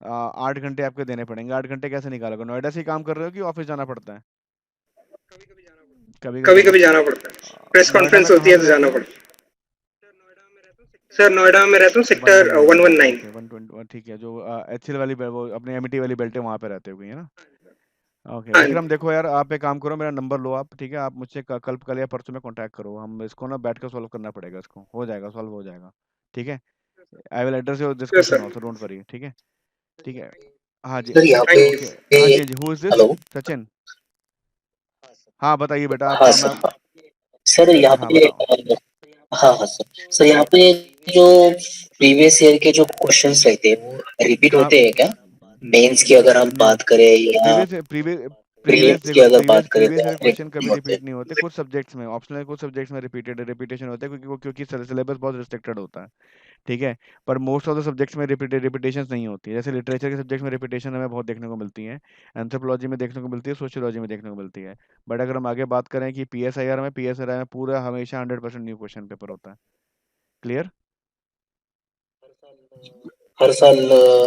8 घंटे आपके देने पड़ेंगे। 8 घंटे कैसे निकालोगे? नोएडा से ही काम कर रहे हो कि ऑफिस जाना पड़ता है? कभी कभी कभी जाना कभी जाना पड़ता है, प्रेस नोएडा में कॉन्फ्रेंस होती कहाँ है पे तो रहते जाना हो? पड़ता है। सर नोएडा में रहता हूँ, वन वन सेक्टर नाइन में? 119। ओके, 120, ठीक है। जो एचएल वाली वो अपने एमिटी वाली बेल्ट है, वहाँ पे रहते हो कहीं, है ना? ओके हाँ विक्रम, जी। देखो यार, आप एक काम करो, मेरा नंबर लो आप, ठीक है? आप मुझसे कल या परसों में कांटेक्ट करो, हम इसको ना बैठ कर सॉल्व करना पड़ेगा, इसको हो जाएगा, सॉल्व हो जाएगा, ठीक है? I will address your this yes question sir. Also, don't worry, ठीक है? ठीक है, हाँ जी, सर यहाँ थैंक पे यू। ओके। हाँ जी, हाँ जी, who is this? Hello. Sachin? हाँ बताइए बेटा, हाँ आपका मैं, सर, हाँ सर यहाँ हाँ पे बताओ। हाँ हाँ सर। सर यहाँ पे जो प्रीवियस ईयर के जो क्वेश्चंस रहते हैं वो रिपीट हाँ, होते हैं क्या? मेंस की अगर हम नहीं, बात करें या प्रीवियस प्रीवियस प्रीवियस प्रीलिम्स की देखो, अगर बात करें प्रीवियस तो ईयर क्वेश्चन रिपीट कभी होते रिपीट नहीं होते। कुछ सब्जेक्ट्स में ऑप्शनल है, कुछ सब्जेक्ट्स में रिपीटेशन होता है, क्योंकि सिलेबस बहुत रिस्ट्रिक्टेड होता है, ठीक है? पर मोस्ट ऑफ द सब्जेक्ट्स में रिपीटेशन नहीं होती है। जैसे लिटरेचर के सब्जेक्ट्स में रिपीटेशन हमें बहुत देखने को मिलती है, एंथ्रोपोलॉजी में देखने को मिलती है, सोशियोलॉजी में देखने को मिलती है। बट अगर हम आगे बात करें कि पीएसआईआर में पूरा हमेशा 100% न्यू क्वेश्चन पेपर होता है। क्लियर? हर साल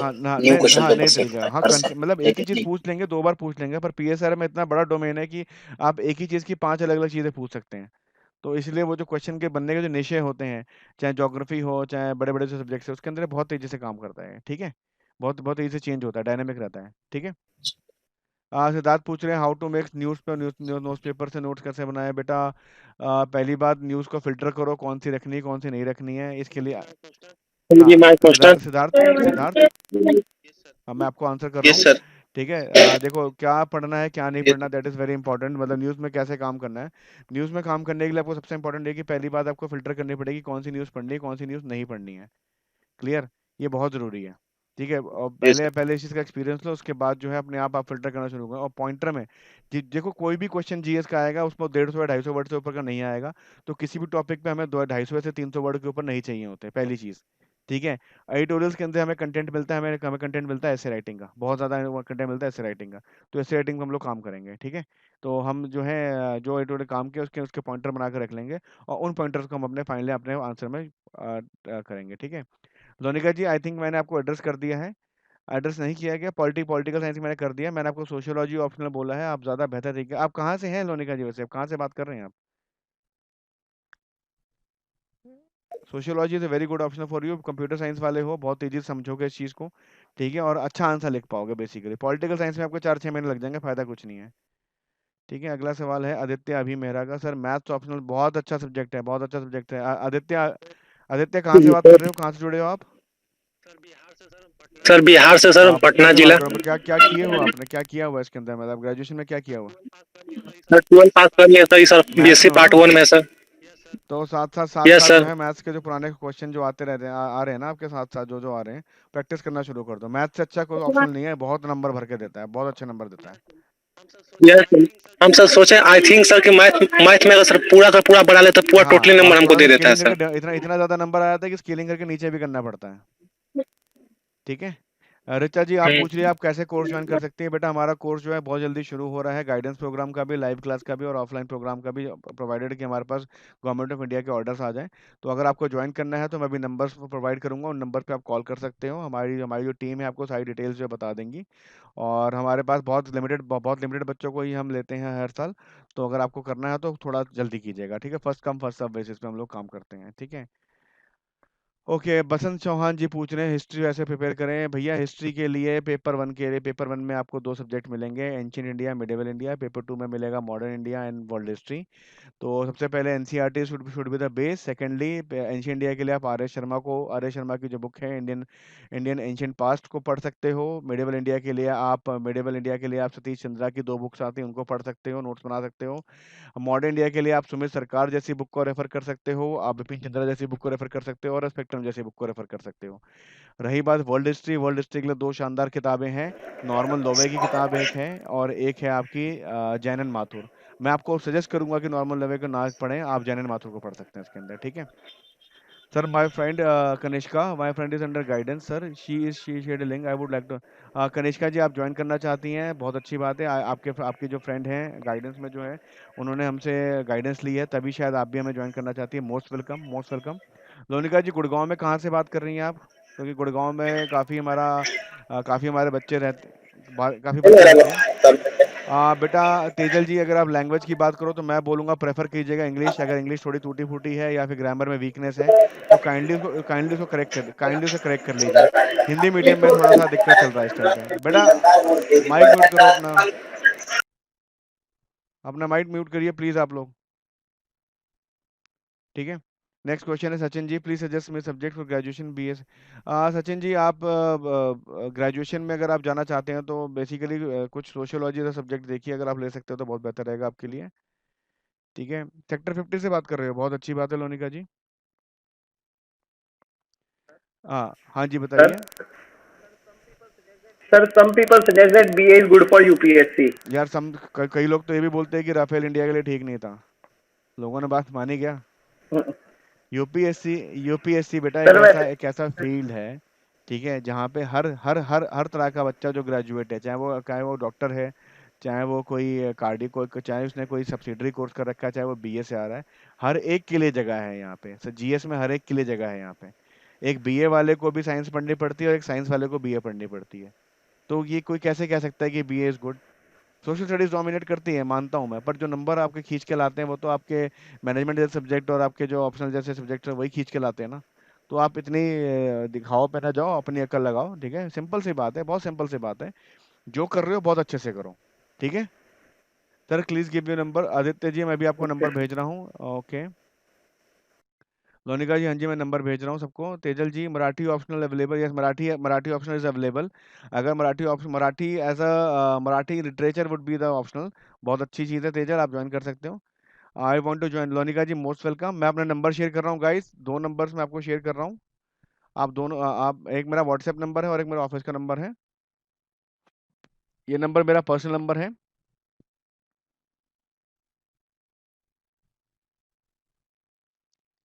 हाँ ना, न्यू नहीं, क्वेश्चन हाँ नहीं पेपर्स तरीका, रहते हैं हाँ हर साल। मतलब एक ठीक ही है चीज जी। पूछ लेंगे, 2 बार पूछ लेंगे, पर पीएसआर में इतना बड़ा डोमेन है कि आप एक ही चीज की 5 अलग अलग चीजें पूछ सकते हैं। तो इसलिए वो जो क्वेश्चन के बनने के जो निशे होते हैं, चाहे ज्योग्राफी हो, चाहे बड़े बड़े जो सब्जेक्ट्स है, उसके अंदर बहुत तेजी से काम करता है, ठीक है? बहुत बहुत तेजी से चेंज होता है, डायनेमिक रहता है, ठीक है? सिद्धार्थ पूछ रहे हैं हाउ टू मेक न्यूज़ पे न्यूज़ पेपर से नोट्स कैसे बनाए बेटा? पहली बात, न्यूज़ को फिल्टर करो, कौन सी रखनी है, कौन सी नहीं रखनी है, इसके लिए हाँ, सिद्धार्थ सिद्धार्थ, हाँ, मैं आपको आंसर कर रहा यस हूँ, सर। ठीक है? देखो, क्या पढ़ना है क्या नहीं पढ़ना, दैट इज़ वेरी इंपॉर्टेंट। मतलब न्यूज़ में कैसे काम करना है, न्यूज़ में काम करने के लिए आपको सबसे इंपॉर्टेंट है कि पहली बात आपको फिल्टर करनी पड़ेगी, कौन सी न्यूज़ पढ़नी है, कौन सी न्यूज़ नहीं पढ़नी है। क्लियर? ये बहुत ज़रूरी है, ठीक है? और यस पहले सर। पहले इस चीज़ का एक्सपीरियंस लो, उसके बाद जो है अपने आप फिल्टर करना शुरू करो। और पॉइंटर में देखो, कोई भी क्वेश्चन जीएस का आएगा, उसमें 150 या 250 वर्ड से ऊपर का नहीं आएगा। तो किसी भी टॉपिक पे हमें 250 से 300 वर्ड के ऊपर नहीं चाहिए होते, पहली चीज़, ठीक है? एडिटोरियल्स के अंदर हमें कंटेंट मिलता है, हमें हमें कंटेंट मिलता है ऐसे राइटिंग का, बहुत ज़्यादा कंटेंट मिलता है ऐसे राइटिंग का। तो ऐसे राइटिंग में हम लोग काम करेंगे, ठीक है? तो हम जो है जो एडिटोरियल काम किया उसके उसके पॉइंटर बना कर रख लेंगे, और उन पॉइंटर्स को हम अपने फाइनली अपने आंसर में करेंगे, ठीक है? लोनिका जी, आई थिंक मैंने आपको एड्रेस कर दिया है। एड्रेस नहीं किया गया, पॉलिटिकल साइंस मैंने कर दिया। मैंने आपको सोशियोलॉजी ऑप्शनल बोला है, आप ज़्यादा बेहतर तरीके। आप कहाँ से हैं लोनिका जी? वैसे आप कहाँ से बात कर रहे हैं आप? Sociology is a very good option for you. Computer science वाले हो, बहुत तेज़ी से समझोगे इस चीज़ को, ठीक है? और अच्छा आंसर लिख पाओगे बेसिकली। पॉलिटिकल साइंस में आपको 4-6 महीने लग जाएंगे, फ़ायदा कुछ नहीं है, ठीक है? अगला सवाल है आदित्य अभी मेहरा का। सर मैथ्स ऑप्शनल बहुत अच्छा सब्जेक्ट है, बहुत अच्छा सब्जेक्ट है। आदित्य, आदित्य कहाँ से बात कर रहे हो, कहाँ से जुड़े हो आप? सर बिहार से सर, पटना जिला। क्या क्या किए हो आपने, क्या किया हुआ इसके अंदर, मतलब ग्रेजुएशन में क्या किया हुआ? सर 12 पास कर लिया सर बीएससी में हो पार्ट ना? 1 में सर। तो साथ यस साथ जो सर। है मैथ्स के जो पुराने क्वेश्चन जो आते रहते हैं आ रहे हैं ना आपके साथ साथ जो आ रहे हैं, प्रैक्टिस करना शुरू कर दो। मैथ्स से अच्छा कोई ऑप्शनल नहीं है, बहुत नंबर भर के देता है, बहुत अच्छे नंबर देता है। यस सर, हम सर सोचे आई थिंक सर कि मैथ मैथ में अगर सर पूरा का पूरा बढ़ा ले तो पूरा हाँ, टोटली और नंबर हमको थोड़ा दे सा देता है स्केलिंग सर। करके इतना इतना ज्यादा नंबर आया था कि स्केलिंग करके नीचे भी करना पड़ता है। ठीक है। ऋचा जी आप पूछ रही है आप कैसे कोर्स ज्वाइन कर सकती हैं। बेटा हमारा कोर्स जो है बहुत जल्दी शुरू हो रहा है, गाइडेंस प्रोग्राम का भी, लाइव क्लास का भी और ऑफलाइन प्रोग्राम का भी, प्रोवाइडेड कि हमारे पास गवर्नमेंट ऑफ इंडिया के ऑर्डर्स आ जाएं। तो अगर आपको ज्वाइन करना है तो मैं भी नंबर्स प्रोवाइड करूंगा, उन नंबर पे आप कॉल कर सकते हो। हमारी हमारी जो टीम है आपको सारी डिटेल्स जो बता देंगी। और हमारे पास बहुत लिमिटेड बच्चों को ही हम लेते हैं हर साल। तो अगर आपको करना है तो थोड़ा जल्दी कीजिएगा, ठीक है। First come first serve basis पे हम लोग काम करते हैं, ठीक है। ओके, बसंत चौहान जी पूछ रहे हैं हिस्ट्री वैसे प्रिपेयर करें। भैया हिस्ट्री के लिए पेपर 1 के लिए, पेपर 1 में आपको 2 सब्जेक्ट मिलेंगे, ancient India, medieval India. Paper 2 में मिलेगा modern India and world history. तो सबसे पहले NCERT should be the base. Secondly ancient India के लिए आप आर एस शर्मा की जो बुक है इंडियन इंडियन एंशिएंट पास्ट को पढ़ सकते हो। मिडिवल इंडिया के लिए आप सतीश चंद्रा की 2 बुक्स आती हैं, उनको पढ़ सकते हो, नोट्स बना सकते हो। मॉडर्न इंडिया के लिए आप सुमित सरकार जैसी बुक को रेफर कर सकते हो, आप बिपिन चंद्रा जैसी बुक को रेफर कर सकते हो और स्पेक्ट्रम जैसी बुक को रेफर कर सकते हो। रही बात वर्ल्ड हिस्ट्री के लिए 2 शानदार किताबें हैं। नॉर्मन लोवे की किताब एक है और एक है आपकी जैनन माथुर। मैं आपको सजेस्ट करूंगा कि नॉर्मल लोवे को ना पढ़ें, आप जैनन माथुर को पढ़ सकते हैं इसके अंदर, ठीक है। Sir my friend Kanishka, my friend is under guidance sir, she shared a link, I would like to. Kanishka ji आप ज्वाइन करना चाहती हैं, बहुत अच्छी बात है। आपके जो फ्रेंड हैं गाइडेंस में जो है, उन्होंने हमसे गाइडेंस ली है, तभी शायद आप भी हमें ज्वाइन करना चाहती है। Most welcome, most welcome. Lonika ji Gurgaon में कहाँ से बात कर रही हैं आप? क्योंकि गुड़गांव में काफ़ी हमारे बच्चे रहते, काफ़ी बच्चे रहते हैं। बेटा तेजल जी अगर आप लैंग्वेज की बात करो तो मैं बोलूँगा प्रेफर कीजिएगा इंग्लिश। अगर इंग्लिश थोड़ी टूटी फूटी है या फिर ग्रामर में वीकनेस है तो काइंडली उसको करेक्ट कर लीजिए। हिंदी मीडियम में थोड़ा सा दिक्कत चल रहा है इस टाइम पे। बेटा माइक म्यूट करो अपना, माइक म्यूट करिए प्लीज़ आप लोग, ठीक है। नेक्स्ट क्वेश्चन है Sachin ji, please suggest me subject for graduation BS. Sachin ji आप ग्रेजुएशन में अगर आप जाना चाहते हैं तो बेसिकली कुछ सोशियोलॉजी का सब्जेक्ट देखिए, अगर आप ले सकते हो तो बहुत बेहतर रहेगा आपके लिए, ठीक है। सेक्टर 50 से बात कर रहे हो, बहुत अच्छी बात है लोनिका जी। हाँ जी बताइए। Sir some people suggest that BA is good for UPSC. यार कई लोग तो ये भी बोलते हैं कि राफेल इंडिया के लिए ठीक नहीं था, लोगों ने बात मानी क्या? यूपीएससी यूपीएससी बेटा सर वैसे एक ऐसा फील्ड है, ठीक है, जहाँ पे हर तरह का बच्चा जो ग्रेजुएट है, चाहे वो डॉक्टर है, चाहे वो कोई चाहे उसने कोई सब्सिडरी कोर्स कर रखा है, चाहे वो बीए से आ रहा है, हर एक के लिए जगह है यहाँ पे। सर जीएस में हर एक के लिए जगह है यहाँ पे। एक बीए वाले को भी साइंस पढ़नी पड़ती है और एक साइंस वाले को बीए पढ़नी पड़ती है। तो ये कोई कैसे कह सकता है कि BA is good? Social studies dominate करती है मानता हूँ मैं, पर जो नंबर आपके खींच के लाते हैं वो तो आपके मैनेजमेंट जैसे सब्जेक्ट और आपके जो ऑप्शनल जैसे सब्जेक्ट है वही खींच के लाते हैं ना। तो आप इतनी दिखाओ पे ना जाओ, अपनी अकल लगाओ, ठीक है। सिंपल सी बात है, बहुत सिंपल सी बात है। जो कर रहे हो बहुत अच्छे से करो, ठीक है। Sir please give you number. Aditya ji मैं भी आपको नंबर भेज रहा हूँ, ओके। लोनिका जी हाँ जी मैं नंबर भेज रहा हूँ सबको। Tejal ji Marathi optional available, yes Marathi optional is available. अगर Marathi literature would be the optional. बहुत अच्छी चीज़ है तेजल, आप ज्वाइन कर सकते हो। I want to join, Lonika ji most welcome. मैं अपना नंबर शेयर कर रहा हूँ गाइस, 2 नंबर्स मैं आपको शेयर कर रहा हूँ। आप दोनों आप एक मेरा व्हाट्सएप नंबर है और एक मेरा ऑफिस का नंबर है। ये नंबर मेरा पर्सनल नंबर है,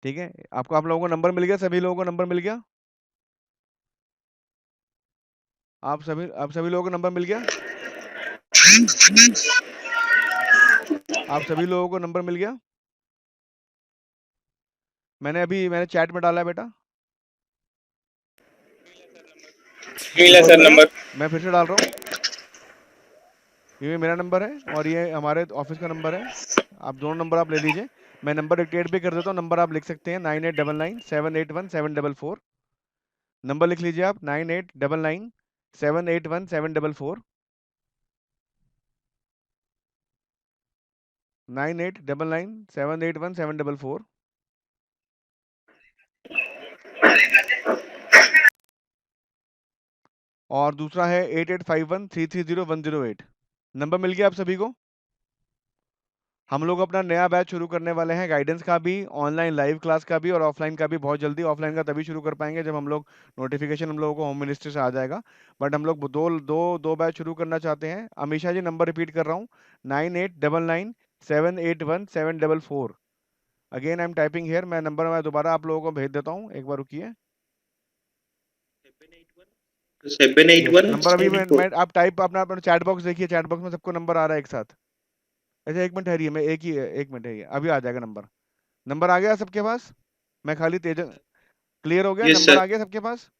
ठीक है। आप लोगों को नंबर मिल गया, सभी लोगों को नंबर मिल गया? आप सभी लोगों को नंबर मिल गया? आप सभी लोगों को नंबर मिल गया? मैंने चैट में डाला है बेटा। मिला सर नंबर। मैं फिर से डाल रहा हूँ, ये मेरा नंबर है और ये हमारे ऑफिस का नंबर है। आप दोनों नंबर आप ले लीजिए। मैं नंबर डिक्टेट भी कर देता हूँ, नंबर आप लिख सकते हैं 9899781744। नंबर लिख लीजिए आप 9899781744। 9899781744। और दूसरा है 8851330108। नंबर मिल गया आप सभी को। हम लोग अपना नया बैच शुरू करने वाले हैं, गाइडेंस का भी, ऑनलाइन लाइव क्लास का भी और ऑफलाइन का भी बहुत जल्दी। ऑफलाइन का तभी शुरू कर पाएंगे जब हम लोग नोटिफिकेशन हम लोगों को होम मिनिस्ट्री से आ जाएगा। बट हम लोग दो बैच शुरू करना चाहते हैं। अमीशा जी नंबर रिपीट कर रहा हूँ, 9899781744। Again I am typing here, मैं नंबर मैं दोबारा आप लोगों को भेज देता हूँ, एक बार रुकिए। 781 नंबर अभी मैं आप टाइप अपना चैट बॉक्स देखिए, चैट बॉक्स में सबको नंबर आ रहा है एक साथ। अच्छा एक मिनट ठहरिए, मैं एक मिनट ठहरिए, अभी आ जाएगा नंबर। नंबर आ गया सबके पास? मैं खाली तेज क्लियर हो गया? Yes, number sir. आ गया सबके पास?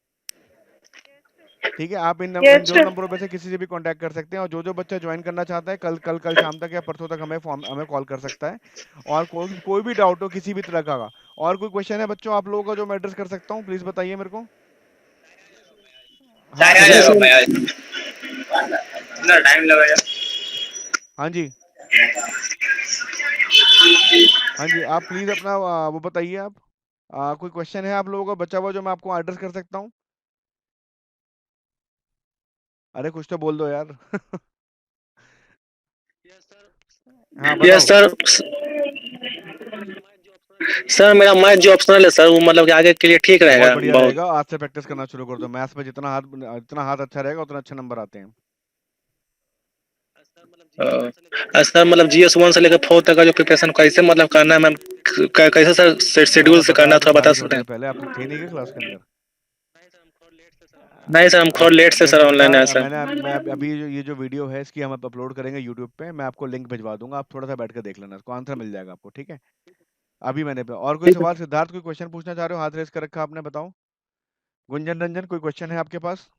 ठीक है, आप इन Yes, दो sir. नंबरों पे से किसी से भी कांटेक्ट कर सकते हैं। और जो बच्चा ज्वाइन करना चाहता है कल शाम तक या परसों तक हमें कॉल कर सकता है। और कोई भी डाउट हो किसी भी तरह का, और कोई क्वेश्चन है बच्चों आप लोगों का जो मैं एड्रेस कर सकता हूँ, प्लीज बताइए मेरे को। हाँ टाइम लगेगा। हाँ जी, हाँ जी, आप प्लीज अपना वो बताइए आप। कोई क्वेश्चन है आप लोगों का बचा हुआ जो मैं आपको एड्रेस कर सकता हूँ? अरे कुछ तो बोल दो यार। हाँ यस बताओ। सर। सर मेरा मैथ जो ऑप्शनल है सर, वो मतलब कि आगे के लिए ठीक बहुत रहेगा बढ़िया बहुत। रहेगा, आज से प्रैक्टिस करना शुरू कर दो। मैथ्स में जितना हाथ अच्छा रहेगा उतना अच्छे नंबर आते हैं। सर मतलब GS1 से लेकर 4 तक का जो प्रिपरेशन कैसे मतलब करना है मैम, कैसे सर शेड्यूल मैंने से करना बताया है, तो थोड़ा था बता ही सकते थोड़ी देर हैं? पहले, आप थे नहीं क्या क्लास के अंदर? नहीं सर, हम थोड़ा लेट से सर बेस्ट ऑफ ऑनलाइन है लक। सर। मैं अभी ये जो वीडियो है इसकी हम अपलोड करेंगे यूट्यूब पे, मैं आपको लिंक भिजवा दूंगा, आप थोड़ा सा बैठ कर देख लेना, इसको आंसर मिल जाएगा आपको, ठीक है? अभी मैंने और कोई सवाल, सिद्धार्थ कोई क्वेश्चन पूछना चाह रहे हो? हाथ रेस कर रखा आपने, बताओ। गुंजन रंजन कोई क्वेश्चन है आपके पास?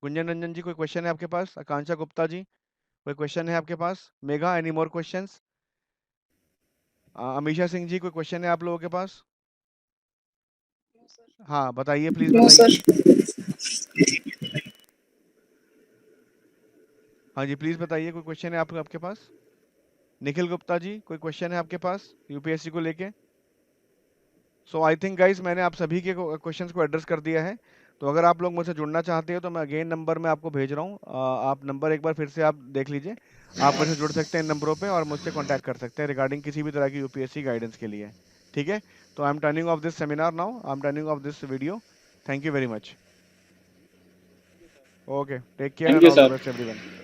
गुंजन रंजन जी कोई क्वेश्चन है आपके पास? आकांक्षा गुप्ता जी कोई क्वेश्चन है आपके पास? Megha any more questions? Amisha Singh ji कोई क्वेश्चन है आप लोगों के पास? हाँ बताइए, प्लीज No, sir. बताइए। हाँ जी प्लीज बताइए, कोई क्वेश्चन है आपके पास? निखिल गुप्ता जी कोई क्वेश्चन है आपके पास यूपीएससी को लेके? सो आई थिंक गाइस मैंने आप सभी के क्वेश्चंस को एड्रेस कर दिया है। तो अगर आप लोग मुझसे जुड़ना चाहते हो तो मैं अगेन नंबर मैं आपको भेज रहा हूँ, आप नंबर एक बार फिर से आप देख लीजिए। आप मुझसे जुड़ सकते हैं इन नंबरों पे और मुझसे कांटेक्ट कर सकते हैं रिगार्डिंग किसी भी तरह की यूपीएससी गाइडेंस के लिए, ठीक है? तो I am turning off this seminar now, I am turning off this video. Thank you very much. Okay, take care thank and you all the sir. Best everyone.